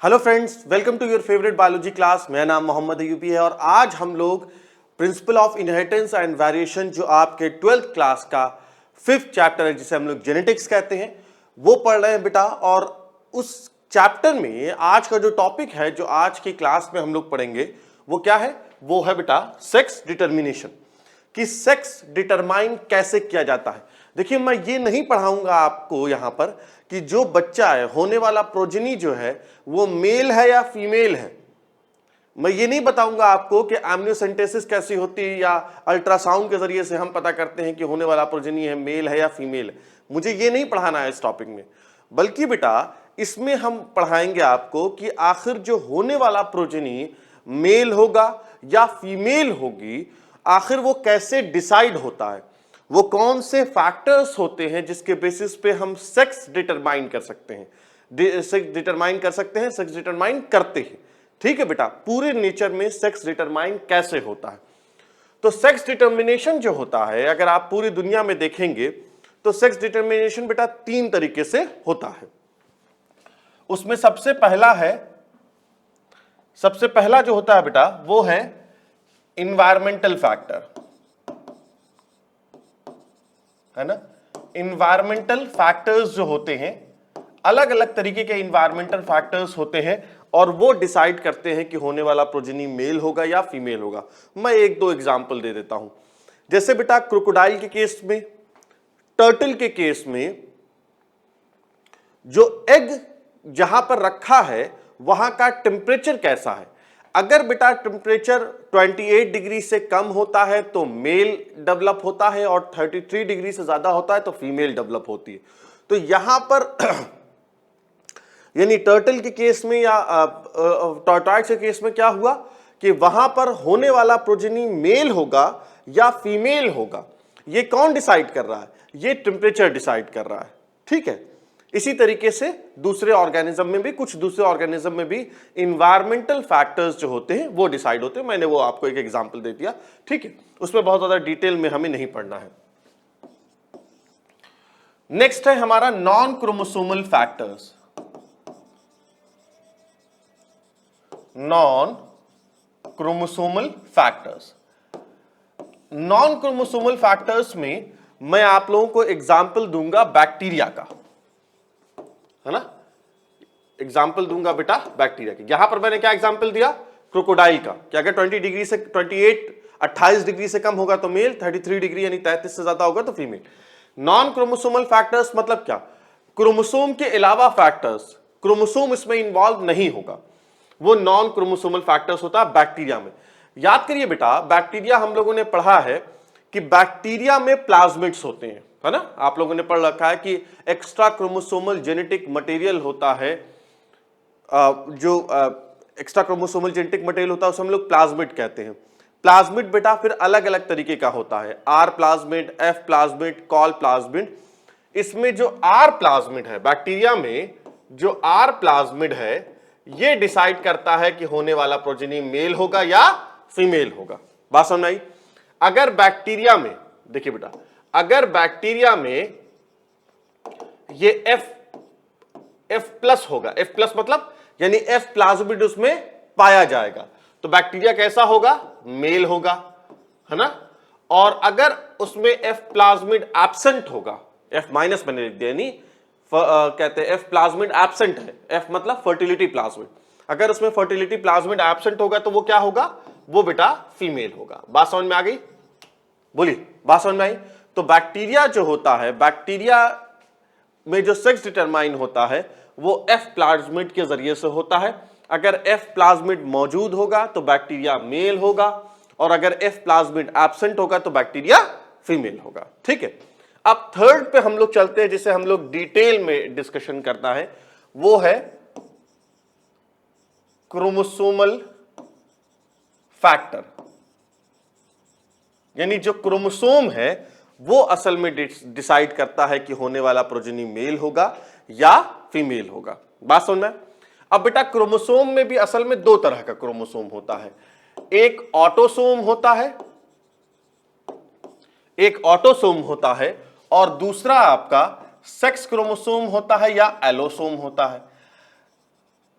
Hello friends, welcome to your favourite biology class. मेरा नाम मोहम्मद अयूबी है और आज हम लोग principle of inheritance and variation जो आपके 12th क्लास का 5th चैप्टर है जिसे हम लोग जेनेटिक्स कहते हैं वो पढ़ रहे हैं बेटा। और उस चैप्टर में आज का जो टॉपिक है जो आज की क्लास में हम लोग पढ़ेंगे वो क्या है? वो है बेटा सेक्स डिटर्मिनेशन, कि सेक्स डिटरमाइन कैसे किया जाता है। देखिए, मैं ये नहीं पढ़ाऊंगा आपको यहां पर कि जो बच्चा है, होने वाला प्रोजेनी जो है वो मेल है या फीमेल है। मैं ये नहीं बताऊंगा आपको कि एमनियोसेंटेसिस कैसी होती है या अल्ट्रासाउंड के जरिए से हम पता करते हैं कि होने वाला प्रोजेनी है मेल है या फीमेल है। मुझे ये नहीं पढ़ाना है इस टॉपिक में, बल्कि बेटा इसमें हम पढ़ाएंगे आपको कि आखिर जो होने वाला प्रोजेनी मेल होगा या फीमेल होगी, आखिर वो कैसे डिसाइड होता है, वो कौन से फैक्टर्स होते हैं जिसके बेसिस पे हम सेक्स डिटरमाइन कर सकते हैं, सेक्स डिटरमाइन कर सकते हैं, सेक्स डिटरमाइन करते हैं। ठीक है बेटा, पूरे नेचर में सेक्स डिटरमाइन कैसे होता है। तो सेक्स डिटर्मिनेशन जो होता है, अगर आप पूरी दुनिया में देखेंगे तो सेक्स डिटर्मिनेशन बेटा 3 तरीके से होता है। उसमें सबसे पहला जो होता है बेटा वो है इन्वायरमेंटल फैक्टर, है ना। इन्वायरमेंटल फैक्टर्स जो होते हैं, अलग अलग तरीके के इन्वायरमेंटल फैक्टर्स होते हैं और वो डिसाइड करते हैं कि होने वाला प्रोजेनी मेल होगा या फीमेल होगा। मैं 1-2 एग्जांपल दे देता हूं। जैसे बेटा क्रोकोडाइल के केस में, टर्टल के केस में, जो एग जहां पर रखा है वहां का टेम्परेचर कैसा है। अगर बेटा टेम्परेचर 28 डिग्री से कम होता है तो मेल डेवलप होता है और 33 डिग्री से ज्यादा होता है तो फीमेल डेवलप होती है। तो यहां पर यानी टर्टल के केस में या टॉर्टॉइस के केस में क्या हुआ कि वहां पर होने वाला प्रोजेनी मेल होगा या फीमेल होगा, ये कौन डिसाइड कर रहा है? ये टेम्परेचर डिसाइड कर रहा है। ठीक है, इसी तरीके से दूसरे ऑर्गेनिज्म में भी, कुछ दूसरे ऑर्गेनिज्म में भी इन्वायरमेंटल फैक्टर्स जो होते हैं वो डिसाइड होते हैं। मैंने वो आपको एक एग्जांपल दे दिया। ठीक है, उसमें बहुत ज्यादा डिटेल में हमें नहीं पढ़ना है। नेक्स्ट है हमारा non chromosomal factors. Non chromosomal factors, non chromosomal factors में मैं आप लोगों को एग्जांपल दूंगा बैक्टीरिया का, है ना। एग्जाम्पल दूंगा बेटा बैक्टीरिया की। यहां पर मैंने क्या एग्जाम्पल दिया? क्रोकोडाइल का, कि अगर 20 डिग्री से 28 डिग्री से कम होगा तो मेल, 33 डिग्री यानी 33 से ज्यादा होगा तो फीमेल। नॉन क्रोमोसोमल फैक्टर्स मतलब क्या? क्रोमोसोम के अलावा फैक्टर्स, क्रोमोसोम इसमें इन्वॉल्व नहीं होगा, वो नॉन क्रोमोसोमल फैक्टर्स होता है बैक्टीरिया में। याद करिए बेटा, बैक्टीरिया हम लोगों ने पढ़ा है कि बैक्टीरिया में प्लाज्मिड्स होते हैं, है ना। आप लोगों ने पढ़ रखा है कि एक्स्ट्रा क्रोमोसोमल जेनेटिक मटेरियल होता है, जो एक्स्ट्रा क्रोमोसोमल जेनेटिक मटेरियल होता है उसे हम लोग प्लाज्मिड कहते हैं। प्लाज्मिड बेटा फिर अलग अलग तरीके का होता है, R plasmid, F plasmid, col plasmid. इसमें जो आर प्लाज्मिड है बैक्टीरिया में, जो आर प्लाज्मिड है ये डिसाइड करता है कि होने वाला प्रोजेनी मेल होगा या फीमेल होगा। बात समझ आई? अगर बैक्टीरिया में, देखिए बेटा, अगर बैक्टीरिया में ये F प्लस होगा, F प्लस मतलब यानी F प्लाज्मिड उसमें पाया जाएगा तो बैक्टीरिया कैसा होगा? मेल होगा, है ना। और अगर उसमें F प्लाज्मिड एब्सेंट होगा, F माइनस मैंने लिख दिया, यानी कहते हैं F प्लाज्मिड एब्सेंट है, F मतलब फर्टिलिटी प्लाज्मिड। अगर उसमें फर्टिलिटी प्लाज्मिड एब्सेंट होगा तो वो क्या होगा? वो बेटा फीमेल होगा। बात समझ में आ गई? बोलिए, बात समझ में आई? तो बैक्टीरिया जो होता है, बैक्टीरिया में जो सेक्स डिटरमाइन होता है वो F प्लाज्मिड के जरिए से होता है। अगर F प्लाज्मिड मौजूद होगा तो बैक्टीरिया मेल होगा और अगर F प्लाज्मिड एब्सेंट होगा तो बैक्टीरिया फीमेल होगा। ठीक है, अब थर्ड पे हम लोग चलते हैं जिसे हम लोग डिटेल में डिस्कशन करना है, वो है क्रोमोसोमल फैक्टर। यानी जो क्रोमोसोम है वो असल में डिसाइड करता है कि होने वाला प्रोजेनी मेल होगा या फीमेल होगा। बात समझ में? अब बेटा क्रोमोसोम में भी असल में 2 तरह का क्रोमोसोम होता है, एक ऑटोसोम होता है, एक ऑटोसोम होता है और दूसरा आपका सेक्स क्रोमोसोम होता है या एलोसोम होता है।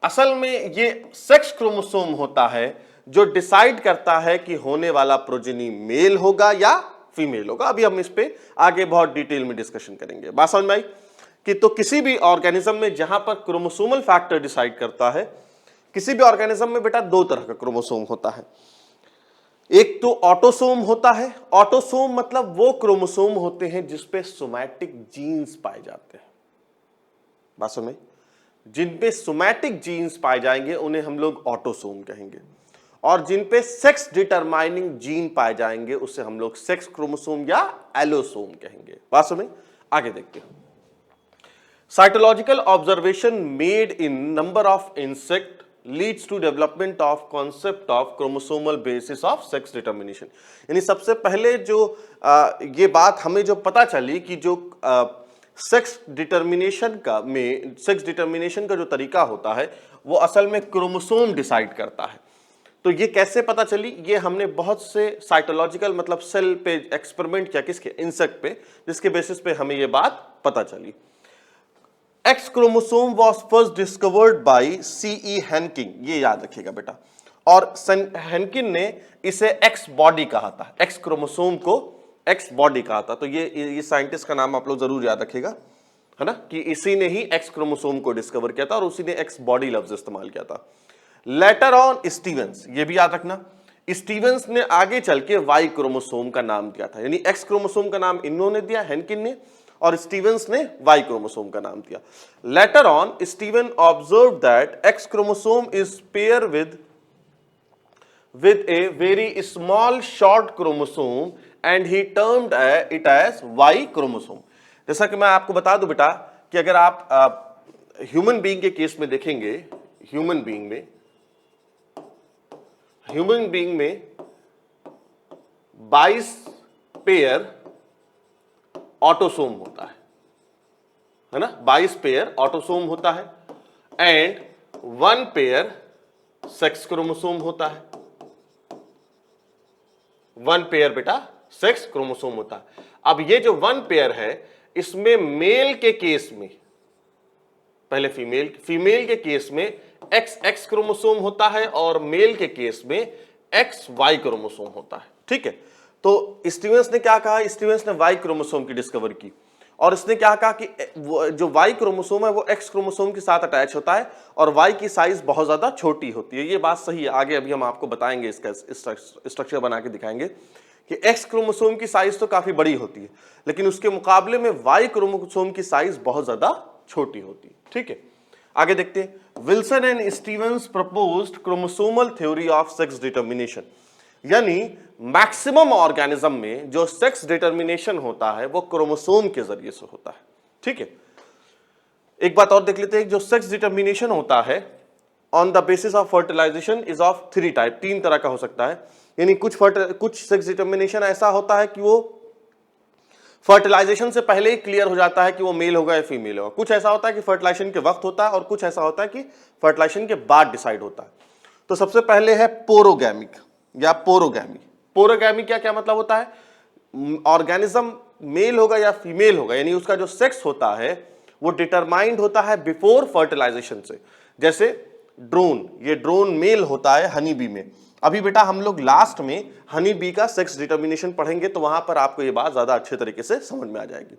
असल में ये सेक्स क्रोमोसोम होता है जो डिसाइड करता है कि होने वाला प्रोजेनी मेल होगा या फीमेल होगा। अभी हम इस पे आगे बहुत डिटेल में डिस्कशन करेंगे। बात समझ में आई कि तो किसी भी ऑर्गेनिज्म में जहां पर क्रोमोसोमल फैक्टर डिसाइड करता है, किसी भी ऑर्गेनिज्म में बेटा दो तरह का क्रोमोसोम होता है। एक तो ऑटोसोम होता है। ऑटोसोम मतलब वो क्रोमोसोम होते हैं जिसपे सोमैटिक जीन्स पाए जाते हैं। बात समझ, जिन पे सोमैटिक जीन्स पाए जाएंगे उन्हें हम लोग ऑटोसोम कहेंगे, और जिन पे सेक्स डिटरमाइनिंग जीन पाए जाएंगे उसे हम लोग सेक्स क्रोमोसोम या एलोसोम कहेंगे। बात समझ, आगे देखते हैं। Cytological observation made in number of insect leads to development of concept of chromosomal basis of sex determination. यानी सबसे पहले जो ये बात हमें जो पता चली कि जो सेक्स डिटर्मिनेशन का जो तरीका होता है वो असल में क्रोमोसोम डिसाइड करता है। तो ये कैसे पता चली? ये हमने बहुत से साइटोलॉजिकल मतलब सेल पे एक्सपेरिमेंट किया, किसके? इंसेक्ट पे, जिसके बेसिस पे हमें ये बात पता चली। X chromosome was first discovered by C.E. हेनकिन, ये याद रखिएगा बेटा, और हेनकिन ने इसे एक्स बॉडी कहा था, एक्स क्रोमोसोम को एक्स बॉडी कहा था। तो ये साइंटिस्ट का नाम आप लोग जरूर याद रखिएगा, है ना, कि इसी ने ही एक्स क्रोमोसोम को डिस्कवर किया था और उसी ने एक्स बॉडी लफ्ज इस्तेमाल किया था। लेटर ऑन स्टीवेंस, ये भी याद रखना, स्टीवेंस ने आगे चल के वाई क्रोमोसोम का नाम दिया था। यानी एक्स क्रोमोसोम का नाम इन्होंने दिया, हेनकिन ने, और स्टीवेंस ने वाई क्रोमोसोम का नाम दिया। Later on Steven observe that x chromosome is pair with a very small short chromosome and he termed it as Y chromosome। जैसा कि मैं आपको बता दूं बेटा कि अगर आप ह्यूमन बीइंग के केस में देखेंगे, ह्यूमन बीइंग में 22 पेयर ऑटोसोम होता है ना, 22 पेयर ऑटोसोम होता है एंड 1 पेयर सेक्स क्रोमोसोम होता है। 1 पेयर बेटा सेक्स क्रोमोसोम होता है। अब ये जो 1 पेयर है इसमें मेल के केस में, पहले फीमेल के केस में XX क्रोमोसोम होता है और मेल के केस में XY क्रोमोसोम होता है। ठीक है, तो स्टीवेंस ने क्या कहा? स्टीवेंस ने वाई क्रोमोसोम की डिस्कवर की और इसने क्या कहा कि जो वाई क्रोमोसोम है वो एक्स क्रोमोसोम के साथ अटैच होता है और वाई की साइज बहुत ज्यादा छोटी होती है। ये बात सही है, आगे अभी हम आपको बताएंगे, इसका स्ट्रक्चर बना के दिखाएंगे कि एक्स क्रोमोसोम की साइज तो काफी बड़ी होती है लेकिन उसके मुकाबले में वाई क्रोमोसोम की साइज बहुत ज्यादा छोटी होती है। ठीक है, आगे देखते हैं। Wilson and Stevens proposed chromosomal theory of sex determination, यानी मैक्सिमम ऑर्गेनिज्म में जो सेक्स डिटर्मिनेशन होता है वो क्रोमोसोम के जरिए से होता है। ठीक है, एक बात और देख लेते हैं, जो सेक्स डिटर्मिनेशन होता है on the basis of fertilisation is of 3 type, 3 तरह का हो सकता है। यानी कुछ सेक्स डिटर्मिनेशन ऐसा होता है कि वो फर्टिलाइजेशन से पहले ही क्लियर हो जाता है कि वो मेल होगा या फीमेल होगा। कुछ ऐसा होता है कि फर्टिलाइजेशन के वक्त होता है और कुछ ऐसा होता है कि फर्टिलाइजेशन के बाद डिसाइड होता है। तो सबसे पहले है पोरोगैमिक या पोरोगैमी। पोरोगैमी क्या मतलब होता है? ऑर्गेनिज्म मेल होगा या फीमेल होगा, यानी उसका जो सेक्स होता है वो डिटरमाइंड होता है बिफोर फर्टिलाइजेशन से। जैसे ड्रोन, ये ड्रोन मेल होता है हनी बी में। अभी बेटा हम लोग लास्ट में हनी बी का सेक्स डिटर्मिनेशन पढ़ेंगे तो वहां पर आपको ये बात ज्यादा अच्छे तरीके से समझ में आ जाएगी।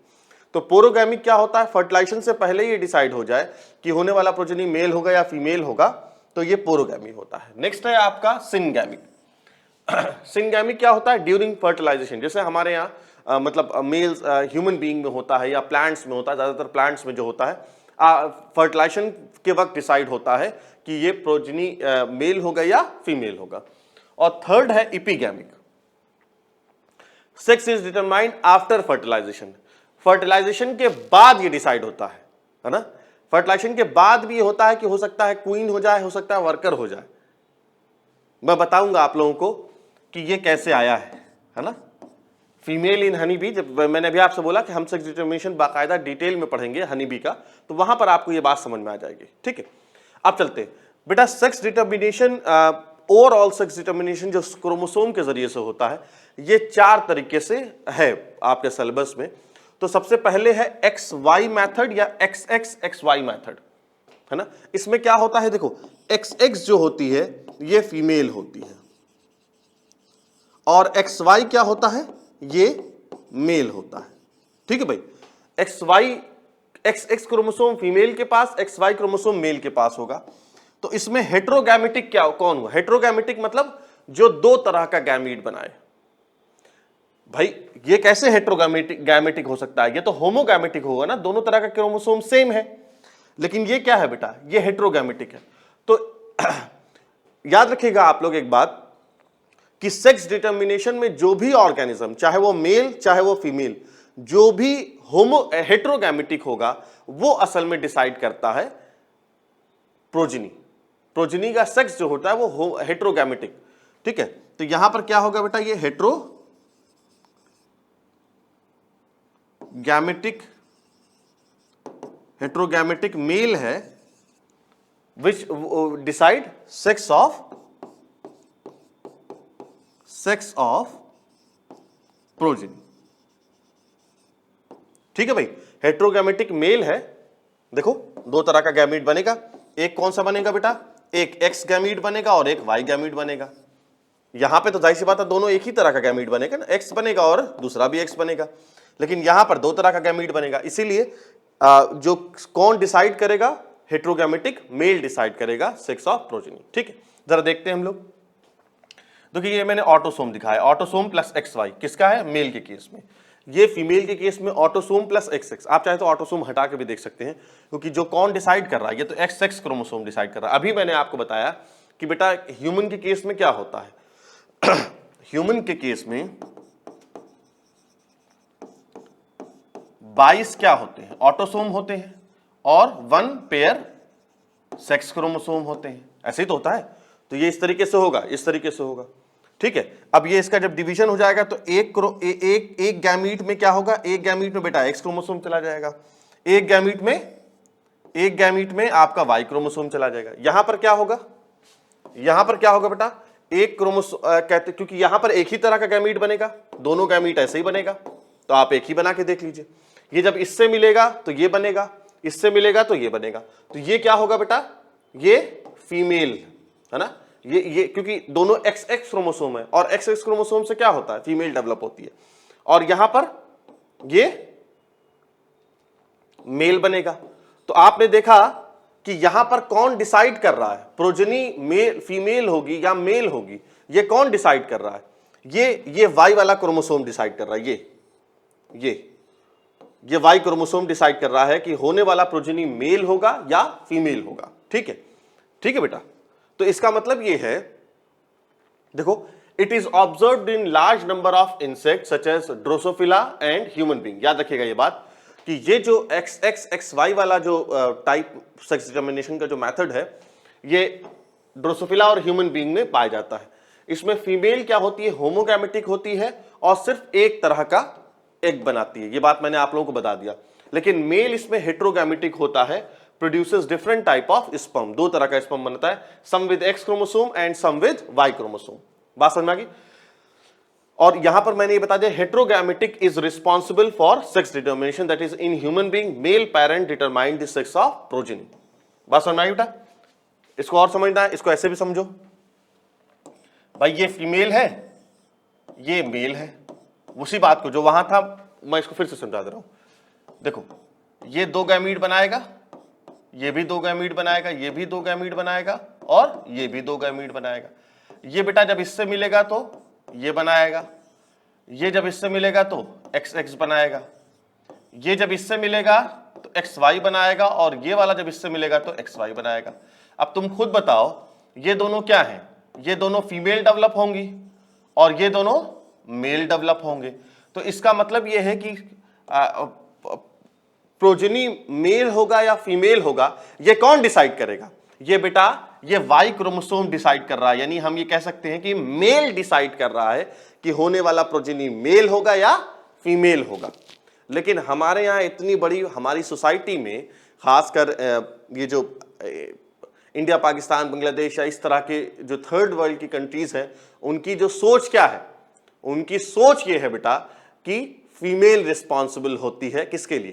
तो पोरोगैमिक क्या होता है? फर्टिलाइजेशन से पहले ये डिसाइड हो जाए कि होने वाला प्रोजेनी मेल होगा या फीमेल होगा, तो ये पोरोगैमी होता है। नेक्स्ट है आपका सिनगैमिक। सिनगैमिक क्या होता है? During fertilisation. जैसे हमारे यहाँ मतलब मेल्स ह्यूमन बीइंग में होता है या प्लांट्स में होता है, ज्यादातर प्लांट्स में जो होता है फर्टिलाइजेशन के वक्त डिसाइड होता है कि ये प्रोजेनी मेल होगा या फीमेल होगा। और थर्ड है epigamic. Sex is determined after fertilisation. Fertilisation के बाद ये डिसाइड होता है ना। फर्टिलाइजेशन के बाद भी होता है कि हो सकता है क्वीन हो जाए, हो सकता है वर्कर हो जाए। मैं बताऊंगा आप लोगों को कि ये कैसे आया है ना। फीमेल इन हनी बी, जब मैंने अभी आपसे बोला कि हम सेक्स डिटर्मिनेशन बाकायदा डिटेल में पढ़ेंगे हनी बी का, तो वहां पर आपको ये बात समझ में आ जाएगी। ठीक है, अब चलते हैं बेटा। Sex determination, overall sex determination जो क्रोमोसोम के जरिए से होता है, ये 4 तरीके से है आपके सिलेबस में। तो सबसे पहले है XY मेथड या XX XY मेथड। है ना। इसमें क्या होता है, देखो XX जो होती है ये फीमेल होती है और XY क्या होता है, ये मेल होता है। ठीक है भाई, XY XX क्रोमोसोम फीमेल के पास, XY क्रोमोसोम मेल के पास होगा। तो इसमें हेट्रोगैमेटिक क्या कौन हुआ, हेट्रोगैमेटिक मतलब जो दो तरह का गैमीट बनाए। भाई ये कैसे हेट्रोगैमेटिक हो सकता है, ये तो होमोगैमेटिक होगा ना, दोनों तरह का क्रोमोसोम सेम है। लेकिन ये क्या है बेटा, ये हेट्रोगैमेटिक है। तो याद रखिएगा आप लोग एक बात कि सेक्स डिटर्मिनेशन में जो भी ऑर्गेनिज्म, चाहे वो मेल चाहे वो फीमेल, जो भी हेट्रोगैमेटिक होगा वो असल में डिसाइड करता है प्रोजेनी। प्रोजेनी का सेक्स जो होता है वो हेट्रोगैमेटिक। ठीक है, तो यहां पर क्या होगा बेटा, ये हेट्रोगैमेटिक मेल है which decide sex of progeny. ठीक है भाई, हेट्रोगैमेटिक मेल है, देखो दो तरह का गैमीट बनेगा। एक कौन सा बनेगा बेटा, एक एक्स गैमीट बनेगा और एक वाई गैमीट बनेगा। यहां पे तो जाहिर सी बात है दोनों एक ही तरह का गैमीट बनेगा ना, एक्स बनेगा और दूसरा भी एक्स बनेगा। लेकिन यहां पर दो तरह का गैमीट बनेगा, इसीलिए जो कौन डिसाइड करेगा, हेट्रोगैमेटिक मेल डिसाइड करेगा सेक्स ऑफ प्रोजेनी। ठीक है, जरा देखते हैं हम लोग। देखिए ये मैंने ऑटोसोम दिखाया, ऑटोसोम प्लस XY किसका है, मेल के केस में। ये फीमेल के केस में ऑटोसोम प्लस XX। आप चाहे तो ऑटोसोम हटा के भी देख सकते हैं, क्योंकि जो कौन डिसाइड कर रहा है, ये तो XX क्रोमोसोम डिसाइड कर रहा है। अभी मैंने आपको बताया कि बेटा ह्यूमन के केस में क्या होता है, ह्यूमन के केस में 22 क्या होते हैं, ऑटोसोम होते हैं और 1 पेयर सेक्स क्रोमोसोम होते हैं। ऐसे ही तो होता है। तो ये इस तरीके से होगा, इस तरीके से होगा। ठीक है, अब ये इसका जब डिवीजन हो जाएगा तो एक गैमीट में क्या होगा, एक गैमीट में बेटा एक्स क्रोमोसोम चला जाएगा, एक गैमीट में आपका वाई क्रोमोसोम चला जाएगा। यहां पर क्या होगा, यहां पर क्या होगा बेटा, एक क्रोमोसोम कहते, क्योंकि यहां पर एक ही तरह का गैमीट बनेगा, दोनों गैमीट ऐसे ही बनेगा, तो आप एक ही बना के देख लीजिए। ये जब इससे मिलेगा तो ये बनेगा, इससे मिलेगा तो ये बनेगा। तो ये क्या होगा बेटा, ये फीमेल है ना, ये क्योंकि दोनों XX क्रोमोसोम है और XX क्रोमोसोम से क्या होता है, फीमेल डेवलप होती है। और यहां पर ये मेल बनेगा। तो आपने देखा कि यहां पर कौन डिसाइड कर रहा है, प्रोजेनी मेल फीमेल होगी या मेल होगी, ये कौन डिसाइड कर रहा है, ये वाई वाला क्रोमोसोम डिसाइड कर रहा है। ये वाई क्रोमोसोम डिसाइड कर रहा है कि होने वाला प्रोजेनी मेल होगा या फीमेल होगा। ठीक है, ठीक है बेटा। तो इसका मतलब ये है, देखो it is observed in large number of insect such as Drosophila and human being. याद रखिएगा ये बात कि ये जो XY वाला जो टाइप सेक्स डिटर्मिनेशन का जो मेथड है, ये ड्रोसोफिला और ह्यूमन बीइंग में पाया जाता है। इसमें फीमेल क्या होती है, होमोगैमेटिक होती है और सिर्फ एक तरह का एग बनाती है। ये बात मैंने आप लोगों को बता दिया। लेकिन मेल इसमें हेट्रोगैमेटिक होता है, produces different type of sperm, दो तरह का स्पर्म बनता है, some with X chromosome and some with Y chromosome. बात समझ में आ गई। और यहां पर मैंने ये बता दिया, heterogametic is responsible for sex determination, that is in human being male parent determine the sex of progeny. बात समझ में आई बेटा, इसको और समझना है, इसको ऐसे भी समझो भाई, ये फीमेल है ये मेल है, उसी बात को जो वहां था मैं इसको फिर से समझा दे रहा हूं। देखो ये दो गैमीट बनाएगा, ये भी दो गैमीट बनाएगा, ये भी दो गैमीट बनाएगा और ये भी दो गैमीट बनाएगा। ये बेटा जब इससे मिलेगा तो ये बनाएगा, ये जब इससे मिलेगा तो XX बनाएगा, ये जब इससे मिलेगा तो XY बनाएगा और ये वाला जब इससे मिलेगा तो XY बनाएगा। अब तुम खुद बताओ, ये दोनों क्या हैं, ये दोनों फीमेल डेवलप होंगी और ये दोनों मेल डेवलप होंगे। तो इसका मतलब ये है कि प्रोजेनी मेल होगा या फीमेल होगा, ये कौन डिसाइड करेगा, ये बेटा ये वाई क्रोमोसोम डिसाइड कर रहा है। यानी हम ये कह सकते हैं कि मेल डिसाइड कर रहा है कि होने वाला प्रोजेनी मेल होगा या फीमेल होगा। लेकिन हमारे यहाँ इतनी बड़ी हमारी सोसाइटी में, खासकर ये जो इंडिया, पाकिस्तान, बांग्लादेश या इस तरह के जो थर्ड वर्ल्ड की कंट्रीज हैं, उनकी जो सोच क्या है, उनकी सोच ये है बेटा कि फीमेल रिस्पॉन्सिबल होती है किसके लिए,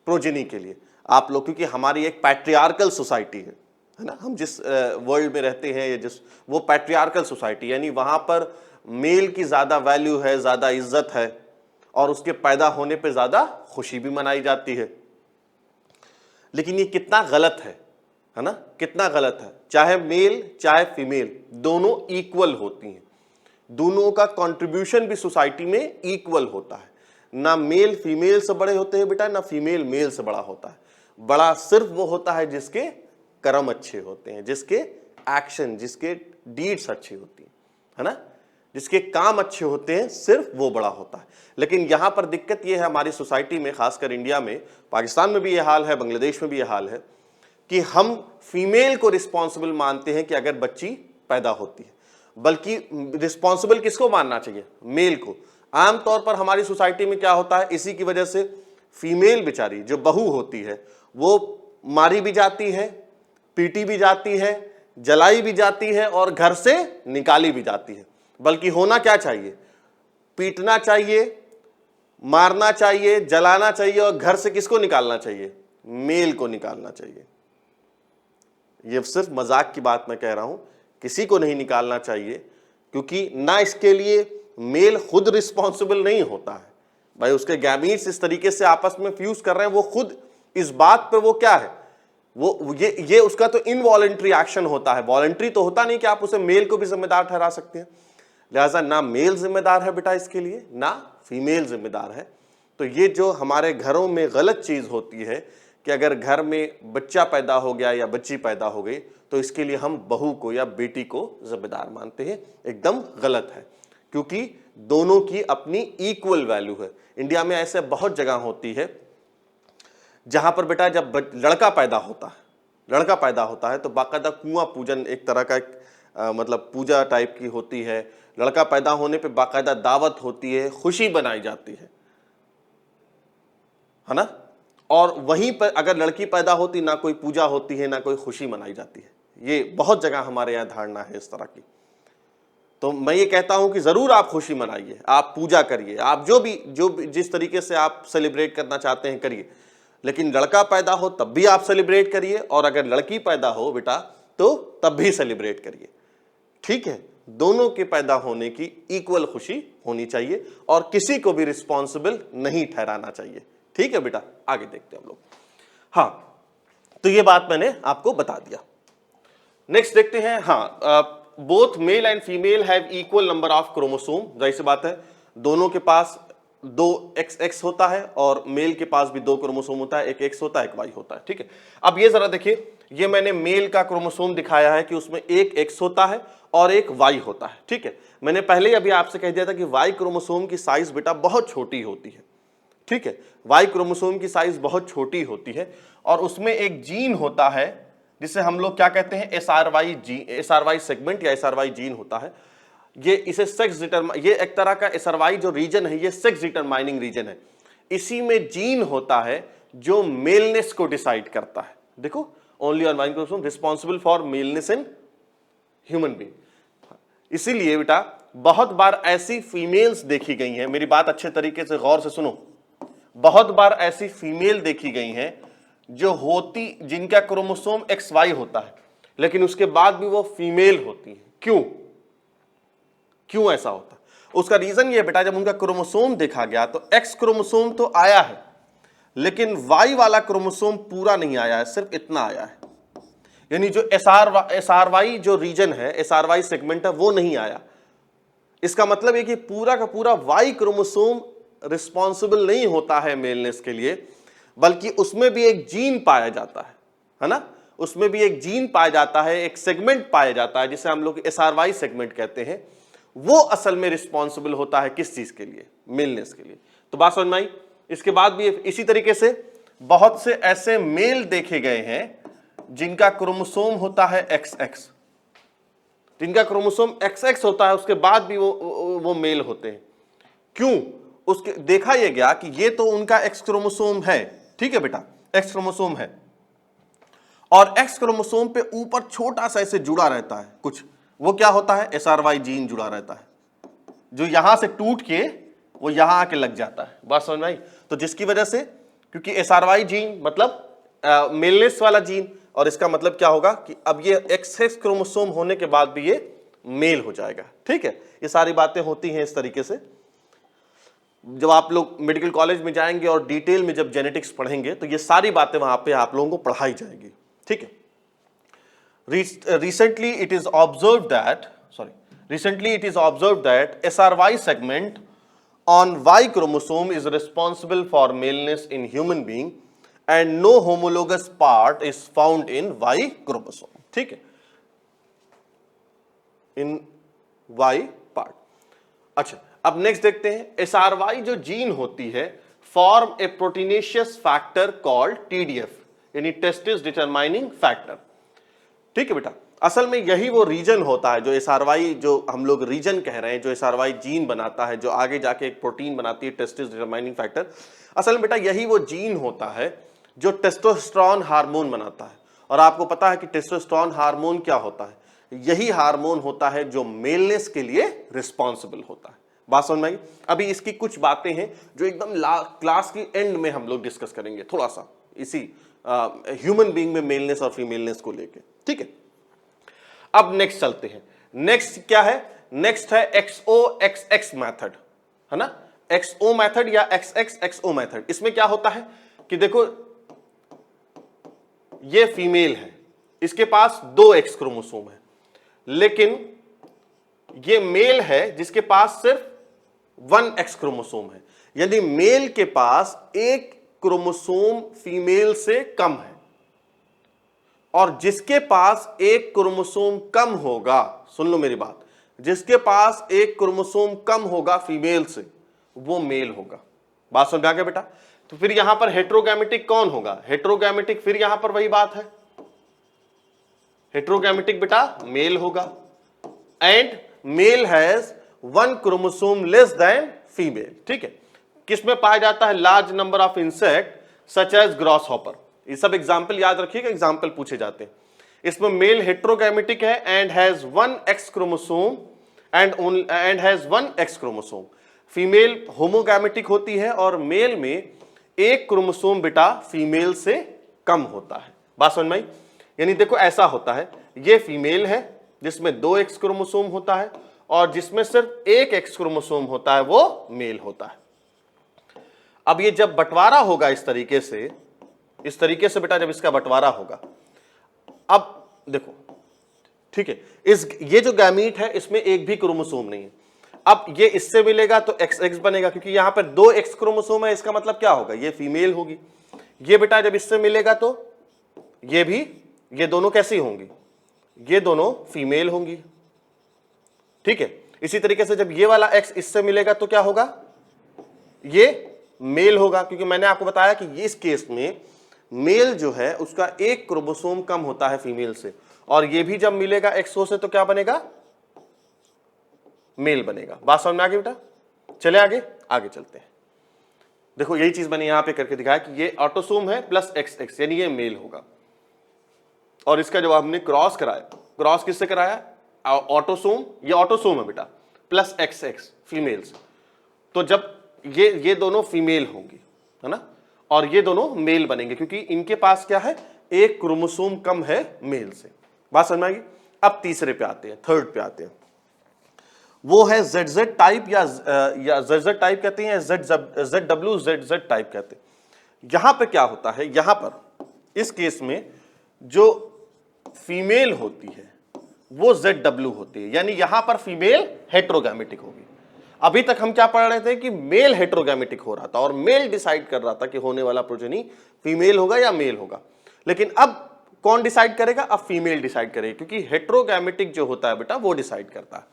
प्रोजेनी के लिए। आप लोग, क्योंकि हमारी एक पैट्रियार्कल सोसाइटी है ना, हम जिस वर्ल्ड में रहते हैं या जिस, वो पैट्रियार्कल सोसाइटी, यानी वहां पर मेल की ज्यादा वैल्यू है, ज्यादा इज्जत है, और उसके पैदा होने पे ज्यादा खुशी भी मनाई जाती है। लेकिन ये कितना गलत है ना, कितना गलत है। चाहे मेल चाहे फीमेल दोनों इक्वल होती हैं, दोनों का कंट्रीब्यूशन भी सोसाइटी में इक्वल होता है। ना मेल फीमेल से बड़े होते हैं बेटा, ना फीमेल मेल से बड़ा होता है। बड़ा सिर्फ वो होता है जिसके कर्म अच्छे होते हैं, जिसके एक्शन, जिसके डीड्स अच्छी होती है ना, जिसके काम अच्छे होते हैं, सिर्फ वो बड़ा होता है। लेकिन यहां पर दिक्कत यह है हमारी सोसाइटी में, खासकर इंडिया में, पाकिस्तान में भी यह हाल है, बांग्लादेश में भी यह हाल है, कि हम फीमेल को रिस्पॉन्सिबल मानते हैं कि अगर बच्ची पैदा होती है, बल्कि रिस्पॉन्सिबल किसको मानना चाहिए? मेल को। आमतौर पर हमारी सोसाइटी में क्या होता है, इसी की वजह से फीमेल बेचारी जो बहू होती है वो मारी भी जाती है, पीटी भी जाती है, जलाई भी जाती है और घर से निकाली भी जाती है। बल्कि होना क्या चाहिए? पीटना चाहिए, मारना चाहिए, जलाना चाहिए, और घर से किसको निकालना चाहिए? मेल को निकालना चाहिए। ये सिर्फ मजाक की बात मैं कह रहा हूं, किसी को नहीं निकालना चाहिए, क्योंकि ना इसके लिए मेल खुद रिस्पॉन्सिबल नहीं होता है। भाई उसके गैमीट्स इस तरीके से आपस में फ्यूज कर रहे हैं, वो खुद इस बात पे वो क्या है, वो ये उसका तो इनवॉलंटरी एक्शन होता है, वॉलंटरी तो होता नहीं कि आप उसे मेल को भी जिम्मेदार ठहरा सकते हैं। लिहाजा ना मेल जिम्मेदार है बेटा इसके लिए, ना फीमेल जिम्मेदार है। तो ये जो हमारे घरों में गलत चीज होती है कि अगर घर में बच्चा पैदा हो गया या बच्ची पैदा हो गई तो इसके लिए हम बहू को या बेटी को जिम्मेदार मानते हैं, एकदम गलत है, क्योंकि दोनों की अपनी इक्वल वैल्यू है। इंडिया में ऐसे बहुत जगह होती है जहां पर बेटा जब लड़का पैदा होता है तो बाकायदा कुआं पूजन एक तरह का मतलब पूजा टाइप की होती है। लड़का पैदा होने पे बाकायदा दावत होती है, खुशी बनाई जाती है ना। और वहीं पर अगर लड़की पैदा होती, ना कोई पूजा होती है, ना कोई खुशी मनाई जाती है। ये बहुत जगह हमारे यहाँ धारणा है इस तरह की। तो मैं ये कहता हूं कि जरूर आप खुशी मनाइए, आप पूजा करिए, आप जो भी जिस तरीके से आप सेलिब्रेट करना चाहते हैं करिए, लेकिन लड़का पैदा हो तब भी आप सेलिब्रेट करिए, और अगर लड़की पैदा हो बेटा तो तब भी सेलिब्रेट करिए। ठीक है, दोनों के पैदा होने की इक्वल खुशी होनी चाहिए और किसी को भी रिस्पॉन्सिबल नहीं ठहराना चाहिए। ठीक है बेटा, आगे देखते हैं हम लोग। हाँ, तो ये बात मैंने आपको बता दिया। नेक्स्ट देखते हैं। हाँ, both male and female have equal number of chromosome. जाहिर सी बात है, दोनों के पास 2 XX होता है और मेल के पास भी 2 क्रोमोसोम होता है, एक X होता है, एक Y होता है। ठीक है, अब ये जरा देखिए, ये मैंने मेल का क्रोमोसोम दिखाया है कि उसमें एक X होता है और एक Y होता है। ठीक है, मैंने पहले ही अभी आपसे कह दिया था कि Y क्रोमोसोम की साइज बेटा बहुत छोटी होती है। ठीक है, Y क्रोमोसोम की साइज बहुत छोटी होती है और उसमें एक जीन होता है जिसे हम लोग क्या कहते हैं, SRY सेगमेंट या SRY जीन होता है। ये इसे सेक्स डिटरमाइन, ये एक तरह का SRY जो रीजन है ये सेक्स डिटरमाइनिंग रीजन है। इसी में जीन होता है जो मेलनेस को डिसाइड करता है। देखो, only on Y chromosome responsible for maleness in human being. इसीलिए बेटा बहुत बार ऐसी फीमेल्स देखी गई हैं, मेरी बात अच्छे तरीके से गौर से सुनो, बहुत बार ऐसी फीमेल देखी गई हैं जो होती, जिनका क्रोमोसोम XY होता है लेकिन उसके बाद भी वो फीमेल होती है। क्यों ऐसा होता है? उसका रीजन ये बेटा, जब उनका क्रोमोसोम देखा गया तो X क्रोमोसोम तो आया है लेकिन Y वाला क्रोमोसोम पूरा नहीं आया है, सिर्फ इतना आया है। यानी जो SRY जो रीजन है, SRY सेगमेंट है, वो नहीं आया। इसका मतलब है कि पूरा का पूरा Y क्रोमोसोम रिस्पॉन्सिबल नहीं होता है मेलनेस के लिए, बल्कि उसमें भी एक जीन पाया जाता है ना, उसमें भी एक जीन पाया जाता है, एक सेगमेंट पाया जाता है जिसे हम लोग SRY सेगमेंट कहते हैं। वो असल में रिस्पॉन्सिबल होता है किस चीज के लिए? मेलनेस के लिए। तो बात समझ में आई? इसके बाद भी इसी तरीके से बहुत से ऐसे मेल देखे गए हैं जिनका क्रोमोसोम होता है XX, जिनका क्रोमोसोम XX होता है, उसके बाद भी वो मेल होते हैं। क्यों? उसके देखा यह गया कि ये तो उनका X क्रोमोसोम है, ठीक है बेटा, X क्रोमोसोम है, और X क्रोमोसोम पे ऊपर छोटा सा ऐसे जुड़ा रहता है कुछ, वो क्या होता है? SRY जीन जुड़ा रहता है, जो यहां से टूट के वो यहां आके लग जाता है। बात समझ में आई? तो जिसकी वजह से, क्योंकि SRY जीन मतलब मेलनेस वाला जीन, और इसका मतलब क्या होगा कि अब ये XX क्रोमोसोम होने के बाद भी ये मेल हो जाएगा। ठीक है, ये सारी बातें होती हैं इस तरीके से। जब आप लोग मेडिकल कॉलेज में जाएंगे और डिटेल में जब जेनेटिक्स पढ़ेंगे तो ये सारी बातें वहां पे आप लोगों को पढ़ाई जाएगी। ठीक है, recently it is observed that SRY segment on Y chromosome is responsible for maleness in human being and no homologous part is found in Y chromosome. ठीक है, in Y part। अच्छा, अब नेक्स्ट देखते हैं, SRY जो gene होती है form ए proteinaceous factor called TDF, यानी टेस्टिस डिटरमाइनिंग फैक्टर। ठीक है बेटा, असल में यही वो रीजन होता है जो SRY, जो हम लोग रीजन कह रहे हैं, जो SRY जीन बनाता है, जो आगे जाके एक प्रोटीन बनाती है टेस्टिस डिटरमाइनिंग फैक्टर। असल में बेटा यही वो जीन होता है जो टेस्टोस्टेरोन हार्मोन बनाता है। और आपको पता है कि टेस्टोस्टेरोन हार्मोन क्या होता है? यही हार्मोन होता है जो मेलनेस के लिए रिस्पॉन्सिबल होता है। बात समझ में आई? अभी इसकी कुछ बातें हैं जो एकदम क्लास की एंड में हम लोग डिस्कस करेंगे, थोड़ा सा इसी ह्यूमन बीइंग में मेलनेस और फीमेलनेस को लेके। ठीक है, अब नेक्स्ट चलते हैं। नेक्स्ट क्या है? नेक्स्ट है XOXX मेथड, है ना? XO मेथड या XXXO मेथड। इसमें क्या होता है कि देखो ये फीमेल है, इसके पास 2 X क्रोमोसोम है, लेकिन ये मेल है जिसके पास सिर्फ 1 X क्रोमोसोम है। यदि मेल के पास 1 क्रोमोसोम फीमेल से कम है और जिसके पास 1 क्रोमोसोम कम होगा, सुन लो मेरी बात, जिसके पास 1 क्रोमोसोम कम होगा फीमेल से, वो मेल होगा। बात समझ आ गया बेटा? तो फिर यहां पर हेट्रोगैमेटिक कौन होगा? हेट्रोगैमेटिक फिर यहां पर वही बात है, हेट्रोगैमेटिक बेटा मेल होगा। And male has 1 chromosome less than female. ठीक है, किसमें पाया जाता है? Large number of insect such as grasshopper. ये सब एग्जाम्पल याद रखिएगा, एग्जाम्पल पूछे जाते हैं। इसमें मेल हेट्रोगैमेटिक है and has 1 X chromosome and has 1 X chromosome. Female homogametic होती है और मेल में 1 क्रोमोसोम बेटा फीमेल से कम होता है। बात समझ में आई? यानी देखो ऐसा होता है, ये फीमेल है जिसमें 2 X क्रोमोसोम होता है और जिसमें सिर्फ 1 X क्रोमोसोम होता है, वो मेल होता है। अब ये जब बंटवारा होगा इस तरीके से बेटा, जब इसका बंटवारा होगा, अब देखो, ठीक है, ये जो गैमीट है इसमें एक भी क्रोमोसोम नहीं है। अब ये इससे मिलेगा तो XX बनेगा, क्योंकि यहां पर 2 X क्रोमोसोम है, इसका मतलब क्या होगा? ये फीमेल होगी। ये बेटा जब इससे मिलेगा तो ये भी, ये दोनों कैसी होंगी? ये दोनों फीमेल होंगी। ठीक है, इसी तरीके से जब ये वाला X इससे मिलेगा तो क्या होगा? ये मेल होगा, क्योंकि मैंने आपको बताया कि इस केस में मेल जो है उसका 1 क्रोमोसोम कम होता है फीमेल से, और ये भी जब मिलेगा XO से तो क्या बनेगा? मेल बनेगा। बात समझ में आ गई बेटा? चले आगे चलते हैं। देखो यही चीज मैंने यहां पे करके दिखाया कि ये ऑटोसोम है प्लस XX, यानी ये मेल होगा। और इसका जब हमने क्रॉस कराया, क्रॉस किससे कराया? ऑटोसोम, ये ऑटोसोम है बेटा, प्लस XX फीमेल से, तो जब ये दोनों फीमेल होंगी, है ना, और ये दोनों मेल बनेंगे क्योंकि इनके पास क्या है? 1 क्रोमोसोम कम है मेल से। बात समझ में आएगी? अब तीसरे पे आते हैं, थर्ड पे आते हैं, वो है ZZ टाइप या ZZ टाइप कहते हैं, ZW ZZ टाइप कहते हैं। यहां पे क्या होता है? यहां पर इस केस में जो फीमेल होती है वो ZW होती है, यानी यहां पर फीमेल हेट्रोगैमेटिक होगी। अभी तक हम क्या पढ़ रहे थे कि मेल हेट्रोगैमेटिक हो रहा था और मेल डिसाइड कर रहा था कि होने वाला प्रोजेनी फीमेल होगा या मेल होगा, लेकिन अब कौन डिसाइड करेगा? अब फीमेल डिसाइड करेगी, क्योंकि हेट्रोगैमेटिक जो होता है बेटा वो डिसाइड करता है,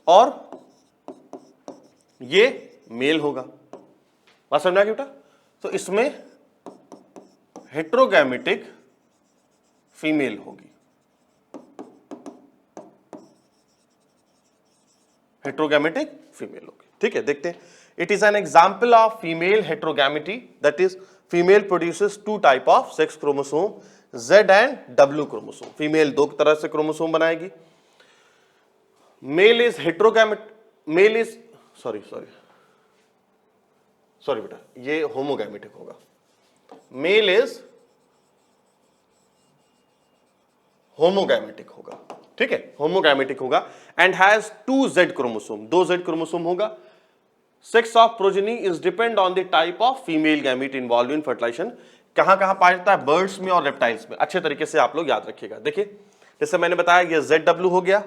और ये मेल होगा। बात समझ में आ गई बेटा? तो इसमें हेट्रोगैमेटिक फीमेल होगी, हेट्रोगैमेटिक फीमेल होगी। ठीक है, देखते हैं। It is an example of female heterogamety, that is female produces 2 type of sex chromosome, Z and W chromosome. Female 2 तरह से क्रोमोसोम बनाएगी। Male is heterogamete, male is sorry बेटा, ये होमोगैमेटिक होगा। मेल इज होमोगैमेटिक होगा, ठीक है, homogametic होगा and has 2 Z chromosome, 2 Z chromosome होगा। Sex of progeny is depend on the type of female gamete involve in fertilisation. कहां कहां पाया जाता है? बर्ड्स में और रेप्टाइल्स में। अच्छे तरीके से आप लोग याद रखिएगा। देखिए जैसे मैंने बताया ये ZW हो गया,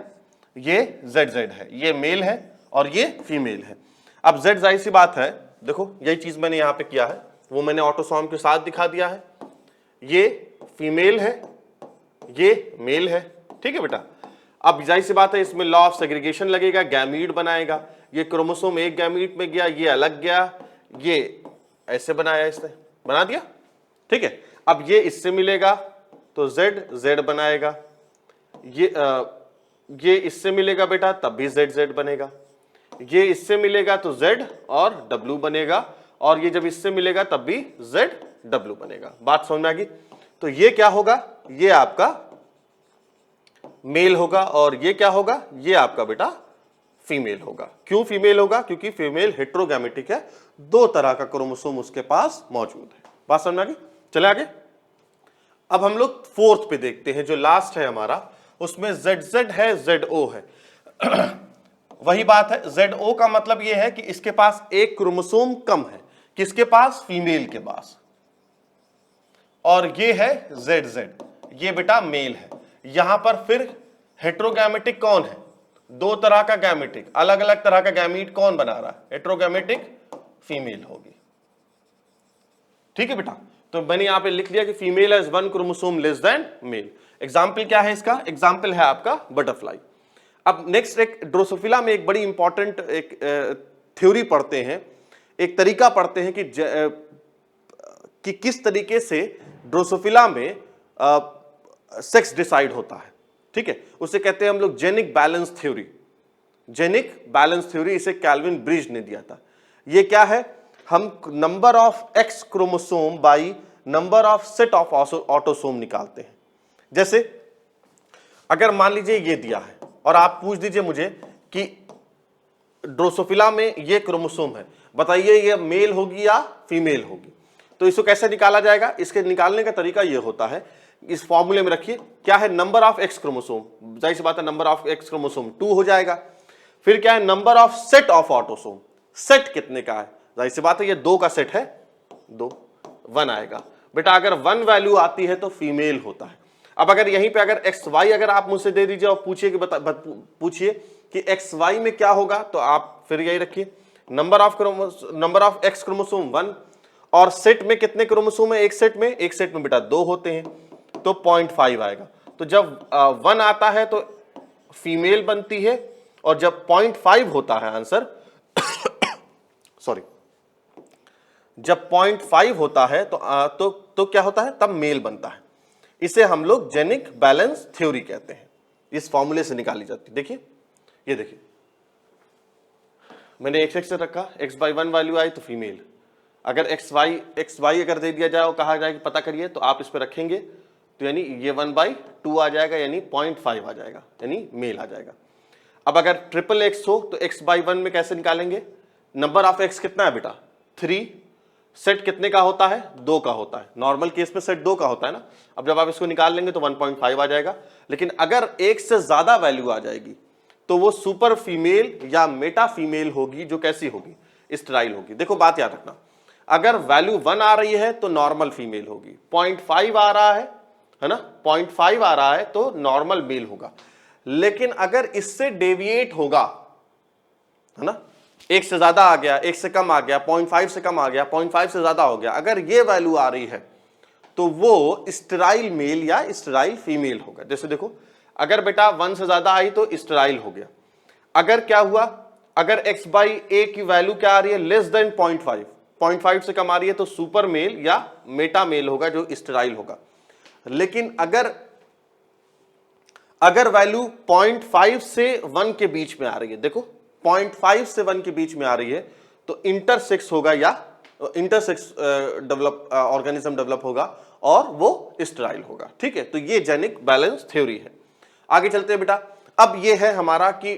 ये ZZ है, ये मेल है और ये फीमेल है। अब Z जाहिर सी बात है, देखो यही चीज मैंने यहां पे किया है, वो मैंने ऑटोसोम के साथ दिखा दिया है। ये फीमेल है, ये मेल है, ठीक है बेटा। अब जाहिर सी बात है इसमें लॉ ऑफ सेग्रीगेशन लगेगा, गैमीट बनाएगा। ये क्रोमोसोम एक गैमीट में गया, ये अलग गया, ये ऐसे बनाया, इसने बना दिया, ठीक है। अब ये इससे मिलेगा तो Z बनाएगा, ये इससे मिलेगा बेटा तब भी Z बनेगा, ये इससे मिलेगा तो Z और W बनेगा, और ये जब इससे मिलेगा तब भी ZW बनेगा। बात समझ में आ गई? तो ये क्या होगा? ये आपका मेल होगा और ये क्या होगा? ये आपका बेटा फीमेल होगा। क्यों फीमेल होगा? क्योंकि फीमेल हेट्रोगैमेटिक है, 2 तरह का क्रोमोसोम उसके पास मौजूद है। बात समझ में आ गई? चले आगे। अब हम लोग 4th पे देखते हैं, जो लास्ट है हमारा, उसमें ZZ है, ZO है। वही बात है, ZO का मतलब यह है कि इसके पास एक क्रोमोसोम कम है, किसके पास? फीमेल के पास। और ये है ZZ, ये बेटा मेल है। यहां पर फिर हेट्रोगैमेटिक कौन है? 2 तरह का गैमेटिक, अलग अलग तरह का गैमीट कौन बना रहा है? हेट्रोगैमेटिक फीमेल होगी, ठीक है बेटा। तो मैंने यहां पे लिख दिया कि female has 1 chromosome less than male. Example क्या है इसका? एग्जाम्पल है आपका बटरफ्लाई। अब नेक्स्ट एक ड्रोसोफिला में एक बड़ी इंपॉर्टेंट एक थ्योरी पढ़ते हैं, एक तरीका पढ़ते हैं कि किस तरीके से ड्रोसोफिला में सेक्स डिसाइड होता है, ठीक है। उसे कहते हैं हम लोग genic balance theory. Genic balance theory, इसे कैल्विन ब्रिज ने दिया था। ये क्या है? हम number of X chromosome by number of set of autosome निकालते हैं। जैसे अगर मान लीजिए ये दिया है और आप पूछ दीजिए मुझे कि ड्रोसोफिला में ये क्रोमोसोम है, बताइए ये मेल होगी या फीमेल होगी, तो इसको कैसे निकाला जाएगा? इसके निकालने का तरीका ये होता है, इस फॉर्मूले में रखिए, क्या है? नंबर ऑफ एक्स क्रोमोसोम, जाहिर सी बात है नंबर ऑफ एक्स क्रोमोसोम 2 हो जाएगा। फिर क्या है? Number of set of autosome, set कितने का है? जाहिर सी बात है ये 2 का सेट है, 2, 1 आएगा बेटा। अगर 1 वैल्यू आती है तो फीमेल होता है। अब अगर यहीं पे अगर एक्स वाई अगर आप मुझसे दे दीजिए और पूछिए कि एक्स वाई में क्या होगा, तो आप फिर यही रखिए, नंबर ऑफ एक्स क्रोमोसोम 1, और सेट में कितने क्रोमोसोम है? एक सेट में बेटा 2 होते हैं, तो 0.5 आएगा। तो जब 1 आता है तो फीमेल बनती है, और जब 0.5 होता है आंसर सॉरी, जब 0.5 होता है तो क्या होता है? तब मेल बनता है। इसे हम लोग जेनिक बैलेंस थ्योरी कहते हैं। इस फॉर्मूले से निकाली जाती है। देखिए, ये देखिए, मैंने x से रखा, x/1 वैल्यू आई तो फीमेल। अगर x y अगर दे दिया जाए और कहा जाए कि पता करिए, तो आप इस पे रखेंगे, तो यानी ये 1/2 आ जाएगा, यानी 0.5 आ जाएगा, यानी मेल आ जाएगा। अब अगर XXX हो तो x/1 में कैसे निकालेंगे? नंबर ऑफ x कितना है बेटा? 3। सेट कितने का होता है? 2 का होता है। नॉर्मल केस में सेट 2 का होता है ना। अब जब आप इसको निकाल लेंगे तो 1.5 आ जाएगा। लेकिन अगर 1 से ज्यादा वैल्यू आ जाएगी तो वो सुपर फीमेल या मेटा फीमेल होगी, जो कैसी होगी? स्टेराइल होगी। देखो बात याद रखना, अगर वैल्यू 1 आ रही है तो नॉर्मल फीमेल होगी, 0.5 आ रहा है ना, 0.5 आ रहा है तो नॉर्मल मेल होगा। लेकिन अगर इससे डेविएट होगा, है ना, 1 से ज्यादा आ गया, 1 से कम आ गया, 0.5 से कम आ गया, 0.5 से ज्यादा हो गया, अगर ये वैल्यू आ रही है तो वो स्टेराइल मेल या स्टेराइल फीमेल होगा। जैसे देखो, अगर बेटा 1 से ज्यादा आई तो स्टेराइल हो गया। अगर क्या हुआ? अगर x/a की वैल्यू क्या आ रही है? लेस देन 0.5 से कम आ रही है तो सुपर मेल या मेटा मेल होगा, जो स्टेराइल होगा। लेकिन अगर वैल्यू 0.5 से 1 के बीच में आ रही है, देखो 0.5 से 1 के बीच में आ रही है, तो इंटरसेक्स होगा या इंटरसेक्स ऑर्गेनिज्म डेवलप होगा और वो स्टेराइल होगा। ठीक है, तो ये जेनिक बैलेंस थ्योरी है। आगे चलते हैं बेटा। अब ये है हमारा कि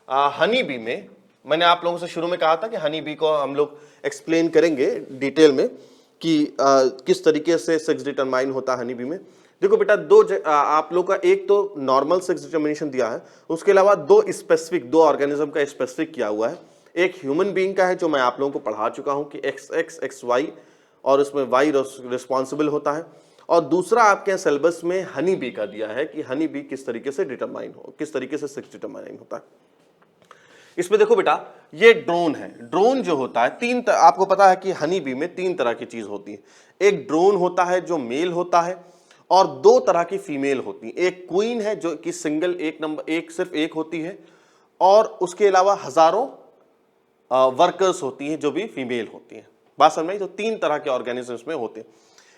हनी बी में, मैंने आप लोगों से शुरू में कहा था कि हनी बी को हम लोग एक्सप्लेन करेंगे डिटेल में कि किस तरीके से सेक्स डिटरमाइन होता है हनी बी में। देखो बेटा आप लोग का एक तो नॉर्मल सेक्स डिटर्मिनेशन दिया है, उसके अलावा दो ऑर्गेनिज्म का स्पेसिफिक किया हुआ है। एक ह्यूमन बीइंग का है जो मैं आप लोगों को पढ़ा चुका हूं कि XX XY और उसमें Y रिस्पॉन्सिबल होता है, और दूसरा आपके सिलेबस में हनी बी का दिया है कि हनी बी किस तरीके से सेक्स डिटरमाइन होता है। इसमें देखो बेटा ये ड्रोन है। ड्रोन जो होता है आपको पता है कि हनी बी में 3 तरह की चीज होती है। एक ड्रोन होता है जो मेल होता है, और 2 तरह की फीमेल होती है। एक क्वीन है जो कि सिंगल सिर्फ एक होती है, और उसके अलावा हजारों वर्कर्स होती हैं जो भी फीमेल होती हैं। बात समझ में आई? तो 3 तरह के ऑर्गेनिजम्स में होते हैं।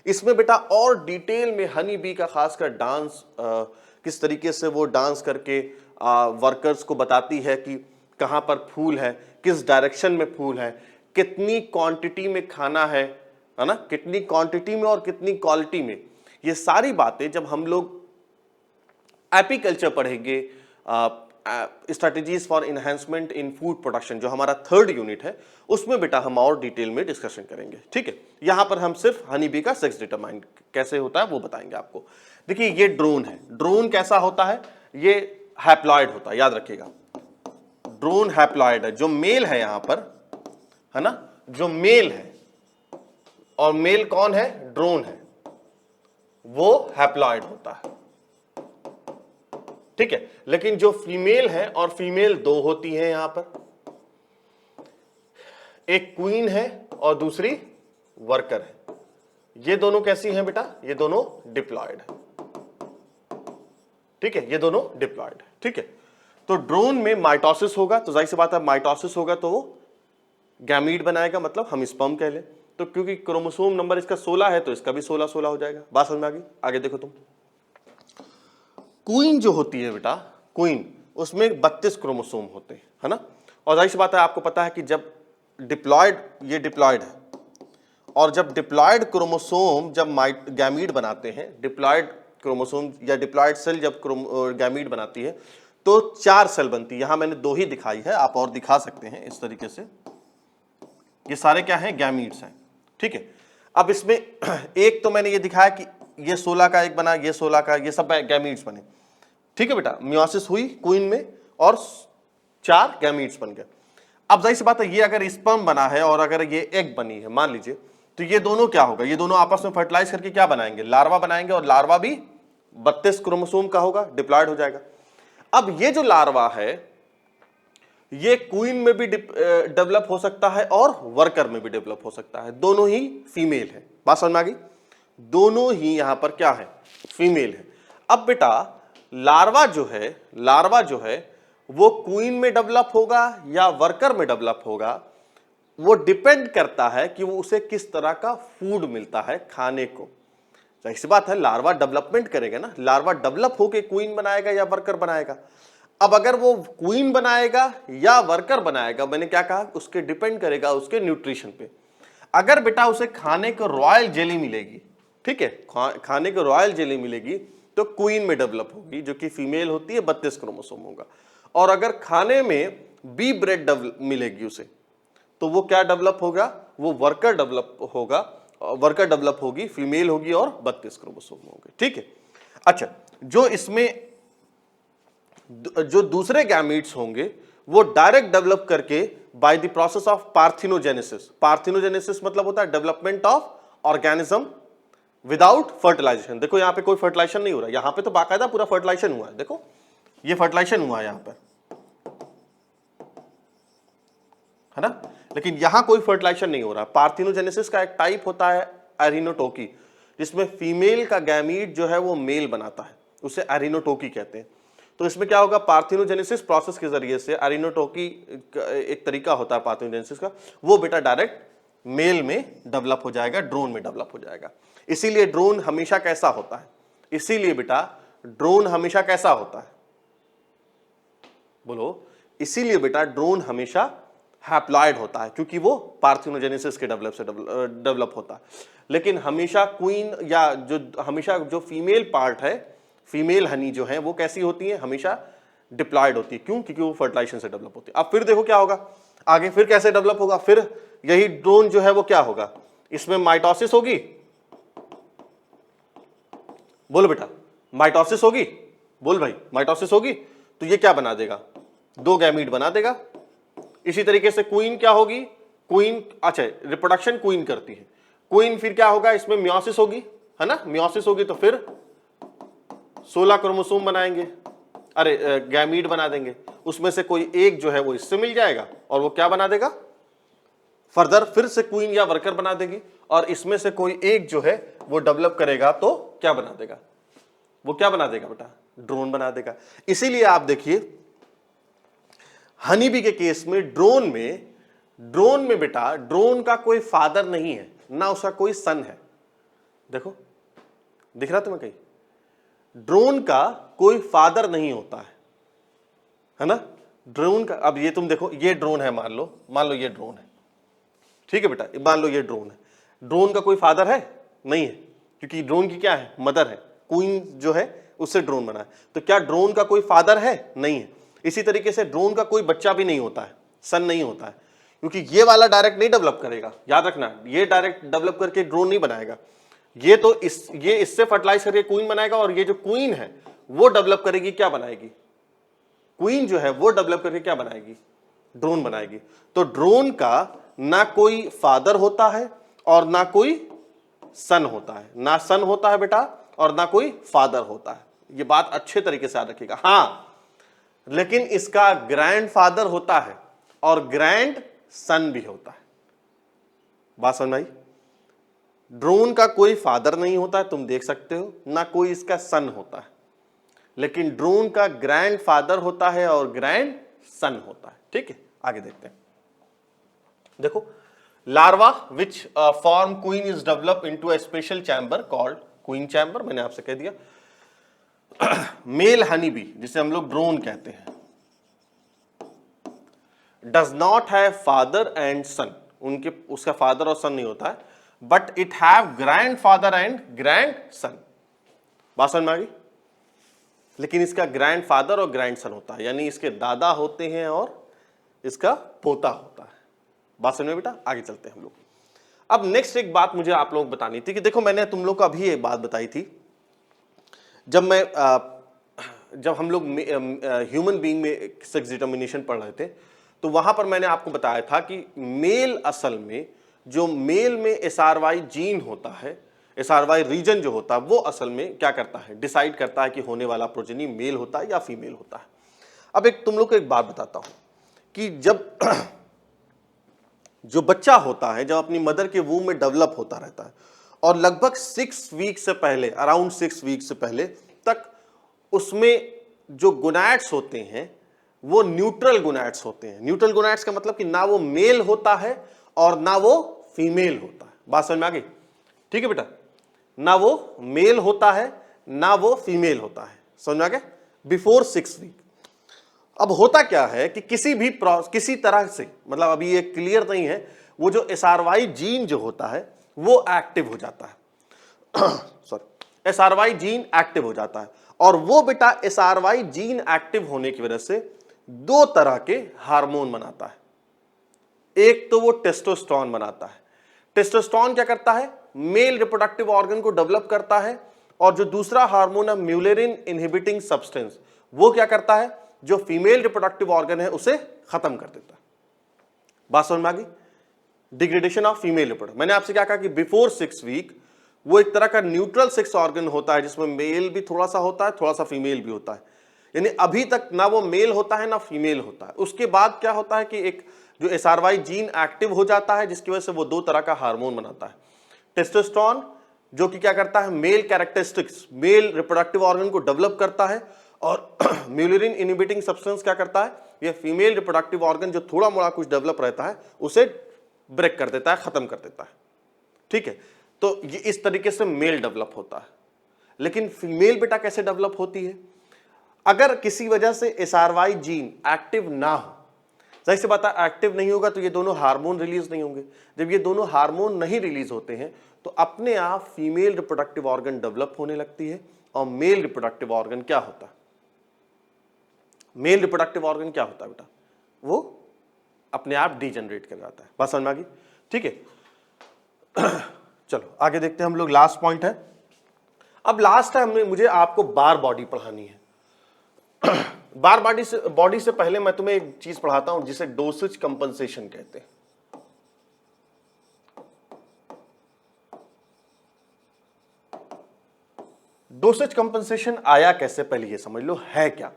इसमें बेटा और डिटेल में हनी बी का खासकर डांस, किस तरीके से वो डांस करके वर्कर्स को बताती है कि कहां पर फूल है, किस डायरेक्शन में फूल है, कितनी क्वांटिटी में खाना है ना, कितनी क्वांटिटी में और कितनी क्वालिटी में। ये सारी बातें जब हम लोग एपीकल्चर पढ़ेंगे, strategies for enhancement in food production, जो हमारा 3rd यूनिट है, उसमें बेटा हम और डिटेल में डिस्कशन करेंगे। ठीक है, यहां पर हम सिर्फ हनी बी का सेक्स डिटरमाइन कैसे होता है वो बताएंगे आपको। देखिए ये ड्रोन है। ड्रोन कैसा होता है? ये हैप्लॉइड होता है, याद रखिएगा। ड्रोन हैप्लॉइड है। जो मेल है यहां पर, है ना, जो मेल है, और मेल कौन है? ड्रोन है, वो हैप्लॉइड होता है। ठीक है, लेकिन जो फीमेल है, और फीमेल 2 होती है यहां पर, एक क्वीन है और दूसरी वर्कर है। ये दोनों कैसी हैं बेटा? ये दोनों डिप्लॉयड है। ठीक है, ये दोनों डिप्लॉयड है। ठीक है, तो ड्रोन में माइटोसिस होगा, तो जाहिर सी बात है माइटोसिस होगा तो वो गैमीट बनाएगा, मतलब हम स्पर्म कह लें। तो क्योंकि क्रोमोसोम नंबर इसका 16 है तो इसका भी 16 हो जाएगा। बात समझ में आ गई? आगे देखो तुम। क्वीन जो होती है बेटा, क्वीन, उसमें 32 क्रोमोसोम होते हैं, है ना। और जाहिर सी बात है आपको पता है कि जब ये डिप्लॉयड है, और जब डिप्लॉयड क्रोमोसोम जब गैमीट बनाते हैं, डिप्लॉयड क्रोमोसोम या डिप्लॉयड सेल जब गैमीट बनाती है तो 4 सेल बनती है। यहां मैंने 2 ही दिखाई है, आप और दिखा सकते हैं इस तरीके से। ये सारे क्या हैं? गैमीट्स हैं। ठीक है, अब इसमें एक तो मैंने ये दिखाया कि ये 16 का एक बना, ये 16 का, ये सब गैमीट्स बने। ठीक है बेटा, मियोसिस हुई क्वीन में और 4 गैमीट्स बन गए। अब जाहिर सी बात है ये अगर स्पर्म बना है और अगर ये एग बनी है मान लीजिए, तो ये दोनों क्या होगा? ये दोनों आपस में फर्टिलाइज करके क्या बनाएंगे? लार्वा बनाएंगे, और लार्वा भी 32 क्रोमोसोम का होगा, डिप्लॉयड हो जाएगा। अब ये जो लार्वा है ये क्वीन में भी डेवलप हो सकता है और वर्कर में भी डेवलप हो सकता है। दोनों ही फीमेल है। बात समझ में आ गई? दोनों ही यहां पर क्या है? फीमेल है। अब बेटा लार्वा जो है वो क्वीन में डेवलप होगा या वर्कर में डेवलप होगा, वो डिपेंड करता है कि वो उसे किस तरह का फूड मिलता है खाने को। जाहिर सी बात है लार्वा डेवलपमेंट करेगा ना, लार्वा डेवलप होके क्वीन बनाएगा या वर्कर बनाएगा। अब अगर वो क्वीन बनाएगा या वर्कर बनाएगा, मैंने क्या कहा, उसके डिपेंड करेगा उसके न्यूट्रिशन पे। अगर बेटा उसे खाने को रॉयल जेली मिलेगी, ठीक है, खाने को रॉयल जेली मिलेगी तो क्वीन में डेवलप होगी, जो कि फीमेल होती है, 32 क्रोमोसोम होगा। और अगर खाने में बी ब्रेड मिलेगी उसे, तो वो क्या डेवलप होगा? वो वर्कर डेवलप होगी, फीमेल होगी और 32 क्रोमोसोम होंगे। ठीक है, अच्छा, जो इसमें जो दूसरे गैमीट्स होंगे वो डायरेक्ट डेवलप करके by the process of parthenogenesis. Parthenogenesis मतलब होता है development of organism without fertilisation. देखो यहां पे कोई फर्टिलाइजेशन नहीं हो रहा, यहां पे तो बाकायदा पूरा फर्टिलाइजेशन हुआ है। देखो ये फर्टिलाइजेशन हुआ है यहां पर, है ना, लेकिन यहां कोई फर्टिलाइजेशन नहीं हो रहा। पार्थिनोजेनेसिस का एक टाइप होता है एरिनोटोकी, जिसमें फीमेल का गैमीट जो है वो मेल बनाता है, उसे एरिनोटोकी कहते हैं। तो इसमें क्या होगा? पार्थिनोजेनेसिस प्रोसेस के जरिए से, एरिनोटोकी एक तरीका होता है पार्थिनोजेनेसिस का, वो बेटा डायरेक्ट मेल में डेवलप हो जाएगा, ड्रोन में डेवलप हो जाएगा। इसीलिए ड्रोन हमेशा कैसा होता है? इसीलिए बेटा ड्रोन हमेशा कैसा होता है? बोलो। इसीलिए बेटा ड्रोन हमेशा हैप्लॉइड होता है, क्योंकि वो पार्थिनोजेनेसिस के डेवलप होता है। लेकिन हमेशा क्वीन या हमेशा जो फीमेल पार्ट है, फीमेल हनी जो है वो कैसी होती है? हमेशा डिप्लॉयड होती है। क्यों? क्योंकि वो फर्टिलाइजेशन से डेवलप होती है। अब फिर देखो क्या होगा आगे, फिर कैसे डेवलप होगा? फिर यही ड्रोन जो है वो क्या होगा? इसमें माइटोसिस होगी, बोलो बेटा, माइटोसिस होगी, बोल भाई माइटोसिस होगी, तो ये क्या बना देगा, 2 गैमीट बना देगा। इसी तरीके से क्वीन क्या होगी, क्वीन, अच्छा रिप्रोडक्शन क्वीन करती है, क्वीन फिर क्या होगा, इसमें मियोसिस होगी, है ना, मियोसिस होगी तो फिर 16 क्रोमोसोम बनाएंगे, अरे गैमीट बना देंगे, उसमें से कोई एक जो है वो इससे मिल जाएगा और वो क्या बना देगा, फर्दर फिर से क्वीन या वर्कर बना देगी, और इसमें से कोई एक जो है वो डेवलप करेगा तो क्या बना देगा, वो क्या बना देगा बेटा, ड्रोन बना देगा। इसीलिए आप देखिए हनी बी के केस में ड्रोन में बेटा, ड्रोन का कोई फादर नहीं है, ना उसका कोई सन है। देखो दिख रहा तुम्हें कहीं, ड्रोन का कोई फादर नहीं होता है ना, ड्रोन का, अब ये तुम देखो, ये ड्रोन है, मान लो ये ड्रोन है, ठीक है बेटा, मान लो ये ड्रोन है, ड्रोन का कोई फादर है नहीं है, क्योंकि ड्रोन की क्या है, मदर है, क्वीन जो है उससे ड्रोन बना है, तो क्या ड्रोन का कोई फादर है, नहीं है। इसी तरीके से ड्रोन का कोई बच्चा भी नहीं होता है, सन नहीं होता है, क्योंकि ये वाला डायरेक्ट नहीं डेवलप करेगा, याद रखना, ये डायरेक्ट डेवलप करके ड्रोन नहीं बनाएगा, ये तो ये इससे फर्टिलाइज करके क्वीन बनाएगा, और ये जो क्वीन है वो डेवलप करेगी, क्या बनाएगी, क्वीन जो है वो डेवलप करके क्या बनाएगी, ड्रोन बनाएगी। तो ड्रोन का ना कोई फादर होता है और ना कोई सन होता है, ना सन होता है बेटा और ना कोई फादर होता है, ये बात अच्छे तरीके से याद रखिएगा। हाँ, लेकिन इसका ग्रैंड फादर होता है और ग्रैंड सन भी होता है, बात समझ आई। ड्रोन का कोई फादर नहीं होता है, तुम देख सकते हो, ना कोई इसका सन होता है, लेकिन ड्रोन का ग्रैंड फादर होता है और ग्रैंड सन होता है। ठीक है, आगे देखते हैं। देखो, larva which form queen is develop into a special chamber called queen chamber, मैंने आपसे कह दिया। मेल हनी बी, जिसे हम लोग ड्रोन कहते हैं, does not have father and son, उसका फादर और सन नहीं होता है, but it have grandfather and grandson, बात समझ में आ गई। लेकिन इसका ग्रैंड फादर और ग्रैंड सन होता है, यानी इसके दादा होते हैं और इसका पोता होता है, बात समझ में बेटा। आगे चलते हैं हम लोग। अब नेक्स्ट एक बात मुझे आप लोग बतानी थी कि देखो, मैंने तुम लोग को अभी एक बात बताई थी, जब हम लोग ह्यूमन बीइंग में सेक्स डिटर्मिनेशन पढ़ रहे थे, तो वहां पर मैंने आपको बताया था कि मेल, असल में जो मेल में एसआरवाई जीन होता है, एसआरवाई रीजन जो होता है, वो असल में क्या करता है, डिसाइड करता है कि होने वाला प्रोजेनी मेल होता है या फीमेल होता है। अब एक तुम लोग को एक बात बताता हूं कि जब जो बच्चा होता है, जब अपनी मदर के वूम में डेवलप होता रहता है, और लगभग 6 वीक से पहले, अराउंड 6 वीक से पहले तक उसमें जो गोनैड्स होते हैं वो न्यूट्रल गोनैड्स होते हैं। न्यूट्रल गोनैड्स का मतलब कि ना वो मेल होता है और ना वो फीमेल होता है, बात समझ में आ गई। ठीक है बेटा, ना वो मेल होता है ना वो फीमेल होता है, समझ में आ गया, बिफोर 6 वीक। अब होता क्या है कि किसी तरह से, मतलब अभी ये क्लियर नहीं है, वो जो एसआरवाई जीन जो होता है वो एक्टिव हो जाता है सॉरी, एसआरवाई जीन एक्टिव हो जाता है, और वो बेटा एसआरवाई जीन एक्टिव होने की वजह से 2 तरह के हार्मोन बनाता है। एक तो वो टेस्टोस्टेरोन बनाता है। टेस्टोस्टेरोन क्या करता है, मेल रिप्रोडक्टिव ऑर्गन को डेवलप करता है, और जो दूसरा हार्मोन है म्यूलेरिन इनहिबिटिंग सब्सटेंस, वो क्या करता है, जो फीमेल रिप्रोडक्टिव ऑर्गन है उसे खत्म कर देता है। बात समझ में आ गई, डिग्रेडेशन ऑफ फीमेल रिप्रोडक्टिव। मैंने आपसे क्या कहा कि बिफोर 6 वीक वो एक तरह का न्यूट्रल सेक्स ऑर्गन होता है, जिसमें मेल भी थोड़ा सा होता है, थोड़ा सा फीमेल भी होता है, यानी अभी तक ना वो मेल होता है ना फीमेल होता है। उसके बाद क्या होता है कि एक जो एसआरवाई जीन एक्टिव हो जाता है, जिसकी वजह से वो 2 तरह का हार्मोन बनाता है। टेस्टोस्टेरोन जो कि क्या करता है, male characteristics, male reproductive organ को डेवलप करता है, और म्यूलेरिन इनहिबिटिंग सब्सटेंस क्या करता है, ये फीमेल रिप्रोडक्टिव ऑर्गन जो थोड़ा मोड़ा कुछ डेवलप रहता है उसे ब्रेक कर देता है, खत्म कर देता है। ठीक है, तो ये इस तरीके से मेल डेवलप होता है। लेकिन फीमेल बेटा कैसे डेवलप होती है, अगर किसी वजह से एसआरवाई जीन एक्टिव ना हो, जाहिर सी बात है एक्टिव नहीं होगा तो ये दोनों हार्मोन रिलीज नहीं होंगे। जब ये दोनों हार्मोन नहीं रिलीज होते हैं तो अपने आप फीमेल रिप्रोडक्टिव ऑर्गन डेवलप होने लगती है, और मेल रिप्रोडक्टिव ऑर्गन क्या होता है, मेल रिप्रोडक्टिव ऑर्गन क्या होता है बेटा, वो अपने आप डीजनरेट कर जाता है। बात समझ में आ गई। ठीक है, चलो आगे देखते हैं हम लोग। लास्ट पॉइंट है, अब लास्ट टाइम में मुझे आपको बार बॉडी पढ़ानी है। बार बॉडी से पहले मैं तुम्हें एक चीज पढ़ाता हूं जिसे डोसेज कंपनसेशन कहते हैं। डोसेज कंपनसेशन आया कैसे, पहले ये समझ लो है क्या।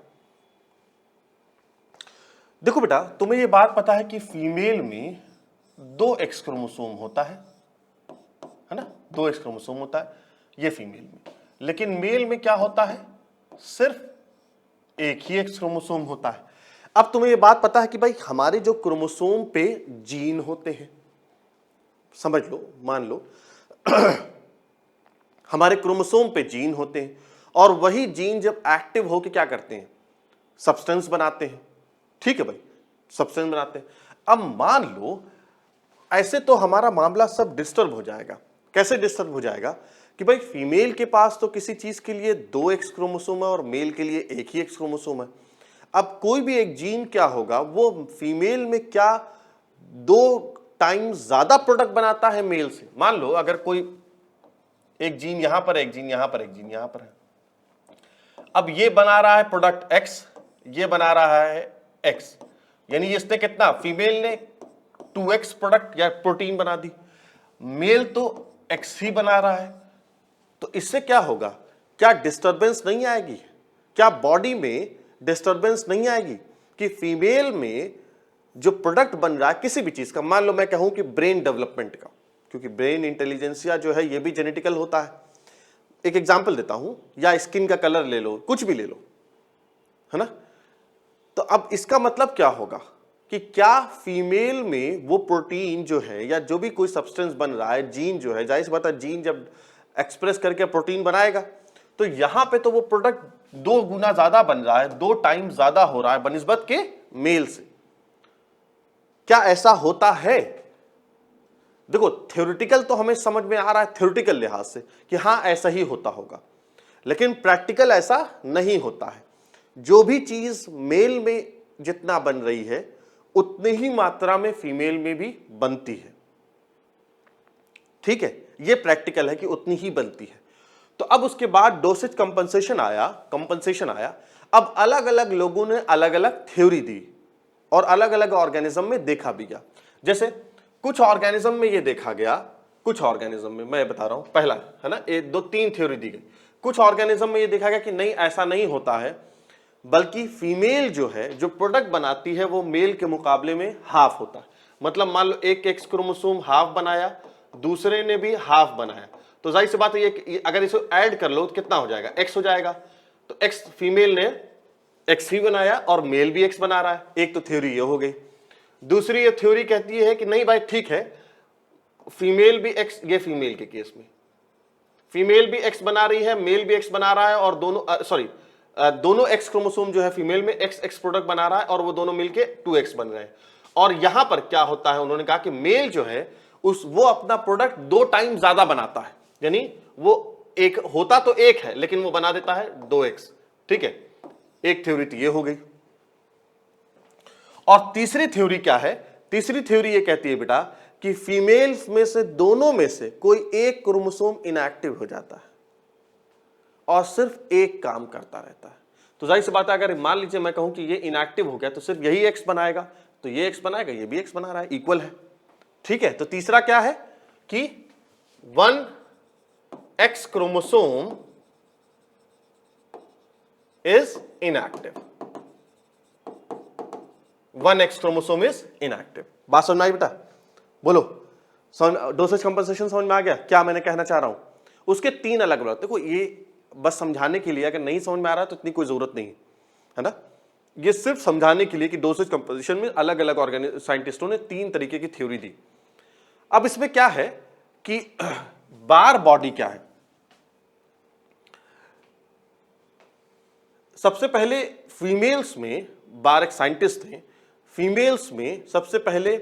देखो बेटा, तुम्हें ये बात पता है कि फीमेल में 2 एक्स क्रोमोसोम होता है ना, 2 एक्स क्रोमोसोम होता है ये फीमेल में, लेकिन मेल में क्या होता है, सिर्फ एक ही एक्स क्रोमोसोम होता है। अब तुम्हें ये बात पता है कि भाई हमारे जो क्रोमोसोम पे जीन होते हैं, समझ लो, मान लो हमारे क्रोमोसोम पे जीन होते हैं और वही जीन जब एक्टिव होकर क्या करते हैं, सब्सटेंस बनाते हैं। ठीक है भाई, सब्सटेंस बनाते हैं। अब मान लो ऐसे तो हमारा मामला सब डिस्टर्ब हो जाएगा। कैसे डिस्टर्ब हो जाएगा कि भाई फीमेल के पास तो किसी चीज के लिए 2 एक्स क्रोमोसोम है और मेल के लिए एक ही एक्स क्रोमोसोम है। अब कोई भी एक जीन क्या होगा, वो फीमेल में क्या 2 टाइम्स ज्यादा प्रोडक्ट बनाता है मेल से। मान लो अगर कोई एक जीन यहां पर, एक जीन यहां पर, एक जीन यहां पर है, अब ये बना रहा है प्रोडक्ट एक्स, ये बना रहा है एक्स, यानी इसने कितना, फीमेल ने 2x प्रोडक्ट या प्रोटीन बना दी, मेल तो x ही बना रहा है। तो इससे क्या होगा, क्या डिस्टरबेंस नहीं आएगी, क्या बॉडी में डिस्टरबेंस नहीं आएगी कि फीमेल में जो प्रोडक्ट बन रहा है किसी भी चीज का, मान लो मैं कहूं कि ब्रेन डेवलपमेंट का, क्योंकि ब्रेन इंटेलिजेंसिया जो है ये भी जेनेटिकल होता है। एक एग्जांपल देता हूं, या स्किन का कलर ले लो, कुछ भी ले लो, है ना। तो अब इसका मतलब क्या होगा कि क्या फीमेल में वो प्रोटीन जो है या जो भी कोई सब्सटेंस बन रहा है, जीन जो है, जाहिर सी बात है जीन जब एक्सप्रेस करके प्रोटीन बनाएगा तो यहां पे तो वो प्रोडक्ट 2 गुना ज्यादा बन रहा है, 2 टाइम ज्यादा हो रहा है बनिस्बत के मेल से। क्या ऐसा होता है? देखो थ्योरेटिकल तो हमें समझ में आ रहा है, थ्योरेटिकल लिहाज से कि हां ऐसा ही होता होगा, लेकिन प्रैक्टिकल ऐसा नहीं होता है। जो भी चीज मेल में जितना बन रही है उतनी ही मात्रा में फीमेल में भी बनती है। ठीक है, ये प्रैक्टिकल है कि उतनी ही बनती है। तो अब उसके बाद डोसेज कंपनसेशन आया। अब अलग अलग लोगों ने अलग अलग थ्योरी दी और अलग अलग ऑर्गेनिज्म में देखा भी गया। जैसे कुछ ऑर्गेनिज्म में ये देखा गया, कुछ ऑर्गेनिज्म में मैं बता रहा हूं, पहला है ना, 1 2 3 थ्योरी दी गई। कुछ ऑर्गेनिज्म में ये देखा गया कि नहीं, ऐसा नहीं होता है, बल्कि फीमेल जो है जो प्रोडक्ट बनाती है वो मेल के मुकाबले में हाफ होता है। मतलब मान लो एक एक्स क्रोमोसोम हाफ बनाया, दूसरे ने भी हाफ बनाया, तो जाहिर सी बात है ये अगर इसे ऐड कर लो तो कितना हो जाएगा, एक्स हो जाएगा। तो एक्स, फीमेल ने एक्स ही बनाया और मेल भी एक्स बना रहा है। एक तो थ्योरी ये हो गई। दूसरी ये थ्योरी कहती है कि नहीं भाई ठीक है, फीमेल भी एक्स, ये फीमेल के केस में फीमेल भी एक्स बना रही है, मेल भी एक्स बना रहा है, और दोनों एक्स क्रोमोसोम जो है फीमेल में एक्स एक्स प्रोडक्ट बना रहा है और वो दोनों मिलके 2x बन रहे हैं। और यहां पर क्या होता है, उन्होंने कहा कि मेल जो है वो अपना प्रोडक्ट 2 टाइम ज्यादा बनाता है, यानी वो एक होता तो एक है लेकिन वो बना देता है 2x। ठीक है, एक थ्योरी तो ये हो गई। और तीसरी थ्योरी क्या है, तीसरी थ्योरी ये कहती है बेटा कि फीमेल्स में से दोनों में से कोई एक क्रोमोसोम इनएक्टिव हो जाता है और सिर्फ एक काम करता रहता है। तो जाहिर सी बात है, अगर मान लीजिए मैं कहूं कि ये इनएक्टिव हो गया तो सिर्फ यही एक्स बनाएगा, तो ये एक्स बनाएगा, ये भी एक्स बना रहा है, इक्वल है। ठीक है, तो तीसरा क्या है कि 1 x chromosome is inactive, 1 x chromosome is inactive. बात समझ में आई बेटा? बोलो, डोसेज कंपनसेशन समझ में आ गया क्या मैंने कहना चाह रहा हूं? उसके 3 अलग अलग, देखो ये बस समझाने के लिए, अगर नहीं समझ में आ रहा है तो इतनी कोई जरूरत नहीं है ना। ये सिर्फ समझाने के लिए कि डोसेज कंपोजिशन में अलग अलग साइंटिस्टों ने 3 तरीके की थ्योरी दी। अब इसमें क्या है कि बार बॉडी क्या है। सबसे पहले फीमेल्स में, बार एक साइंटिस्ट थे, फीमेल्स में सबसे पहले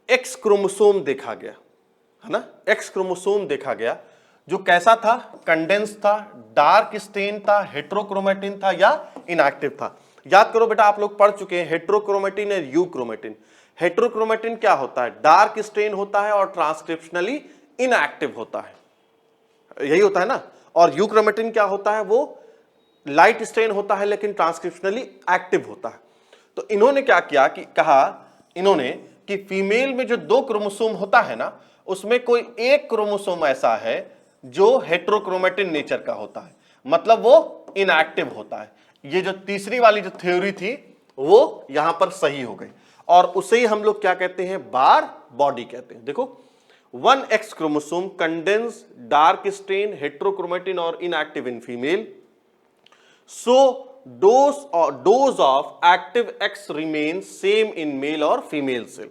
एक्स क्रोमोसोम देखा गया, है ना। एक्स क्रोमोसोम देखा गया जो कैसा था, कंडेंस था, डार्क स्टेन था, हेट्रोक्रोमेटिन था या इनएक्टिव था। याद करो बेटा, आप लोग पढ़ चुके हैं हेट्रोक्रोमेटिन और यूक्रोमेटिन। हेट्रोक्रोमेटिन क्या होता है, डार्क स्टेन होता है और ट्रांसक्रिप्शनली इनएक्टिव होता है, यही होता है ना। और यूक्रोमेटिन क्या होता है, वो लाइट स्टेन होता है लेकिन ट्रांसक्रिप्शनली एक्टिव होता है। तो इन्होंने क्या किया कि कहा इन्होंने कि फीमेल में जो 2 क्रोमोसोम होता है ना, उसमें कोई एक क्रोमोसोम ऐसा है जो हेट्रोक्रोमेटिन नेचर का होता है, मतलब वो इनएक्टिव होता है। ये जो तीसरी वाली जो थ्योरी थी वो यहां पर सही हो गई, और उसे ही हम लोग क्या कहते हैं, बार बॉडी कहते हैं। देखो 1X chromosome condense dark stain heterochromatin और inactive in female, so dose of active X remains same in male और फीमेल सेल,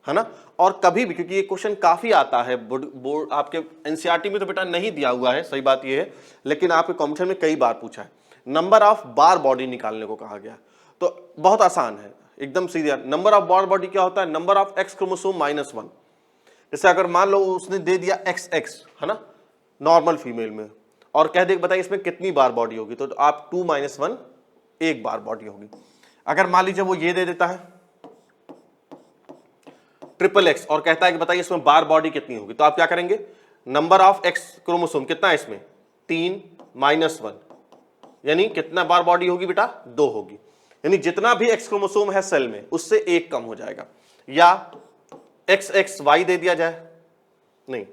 है ना। और कभी भी, क्योंकि ये क्वेश्चन काफी आता है बोर्ड आपके एनसीईआरटी में तो बेटा नहीं दिया हुआ है, सही बात ये है, लेकिन आपके कॉम्पिटिशन में कई बार पूछा है। नंबर ऑफ बार बॉडी निकालने को कहा गया, तो बहुत आसान है, एकदम सीधा। नंबर ऑफ बार बॉडी क्या होता है, नंबर ऑफ एक्स क्रोमोसोम -1। जैसे अगर मान लो उसने दे दिया XX, है ना, नॉर्मल फीमेल में, और कह दे बताइए इसमें कितनी बार बॉडी होगी, तो आप 2 - 1 एक बार बॉडी होगी। अगर मान लीजिए वो ये दे देता है XXX और कहता है कि बताइए इसमें बार बॉडी कितनी होगी, तो आप क्या करेंगे, नंबर ऑफ X क्रोमोसोम कितना है इसमें, 3 - 1, यानी कितना बार बॉडी होगी बेटा, 2 होगी। यानी जितना भी X क्रोमोसोम है सेल में उससे 1 कम हो जाएगा। या XXY दे दिया जाए, नहीं,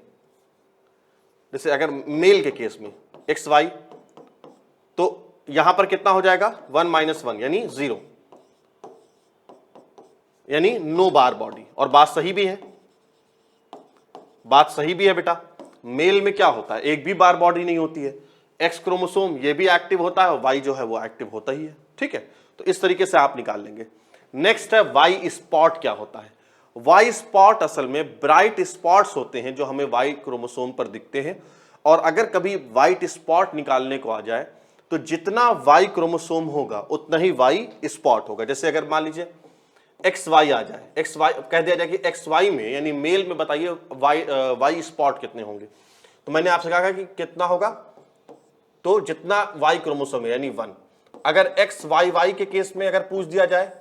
जैसे अगर मेल के केस में XY, तो यहां पर कितना हो जाएगा, 1 - 1 यानी 0, यानी नो बार बॉडी। और बात सही भी है, बात सही भी है बेटा। मेल में क्या होता है, एक भी बार बॉडी नहीं होती है, X क्रोमोसोम ये भी एक्टिव होता है और Y जो है वो एक्टिव होता ही है, ठीक है। तो इस तरीके से आप निकाल लेंगे। नेक्स्ट है वाई स्पॉट क्या होता है। वाई स्पॉट असल में ब्राइट स्पॉट्स होते हैं जो हमें वाई क्रोमोसोम पर दिखते हैं, और अगर कभी व्हाइट स्पॉट निकालने को आ जाए तो जितना वाई क्रोमोसोम होगा उतना ही वाई स्पॉट होगा। जैसे अगर मान लीजिए XY आ जाए, XY कह दिया जाए कि XY में यानी मेल में बताइए वाई स्पॉट कितने होंगे, तो मैंने आपसे कहा कि कितना होगा, तो जितना वाई क्रोमोसोम है यानी 1। अगर XYY के केस में अगर पूछ दिया जाए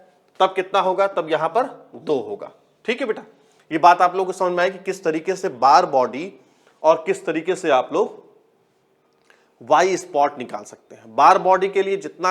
तब कितना होगा, तब यहां पर 2 होगा, ठीक है बेटा। ये बात आप लोगों को समझ में आए कि किस तरीके से बार बॉडी और किस तरीके से आप लोग वाई स्पॉट निकाल सकते हैं। बार बॉडी के लिए जितना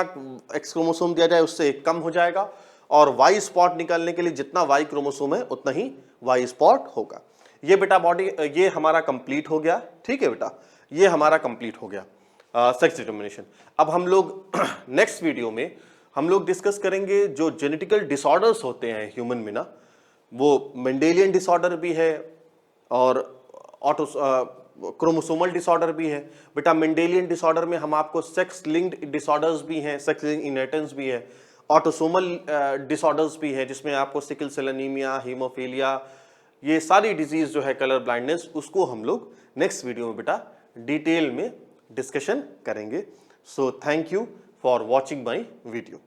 एक्स क्रोमोसोम दिया जाए उससे 1 कम हो जाएगा, और वाई स्पॉट निकालने के लिए जितना वाई क्रोमोसोम है उतना ही वाई स्पॉट होगा। ये बेटा बॉडी, ये हमारा कंप्लीट हो गया, ठीक है बेटा, ये हमारा कंप्लीट हो गया सेक्स डिटर्मिनेशन। अब हम लोग नेक्स्ट वीडियो में हम लोग डिस्कस करेंगे जो जेनेटिकल डिसऑर्डर्स होते हैं ह्यूमन में ना, वो मेंडेलियन डिसऑर्डर भी है और ऑटो क्रोमोसोमल डिसऑर्डर भी है। बेटा मेंडेलियन डिसऑर्डर में हम आपको सेक्स लिंक्ड डिसऑर्डर्स भी हैं, सेक्स लिंक्ड इनहेरिटेंस भी है, ऑटोसोमल डिसऑर्डर्स भी है जिसमें आपको सिकल सेल एनीमिया, हीमोफीलिया, ये सारी डिजीज जो है, कलर ब्लाइंडनेस, उसको हम लोग नेक्स्ट वीडियो में बेटा डिटेल में डिस्कशन करेंगे। So thank you for watching my video.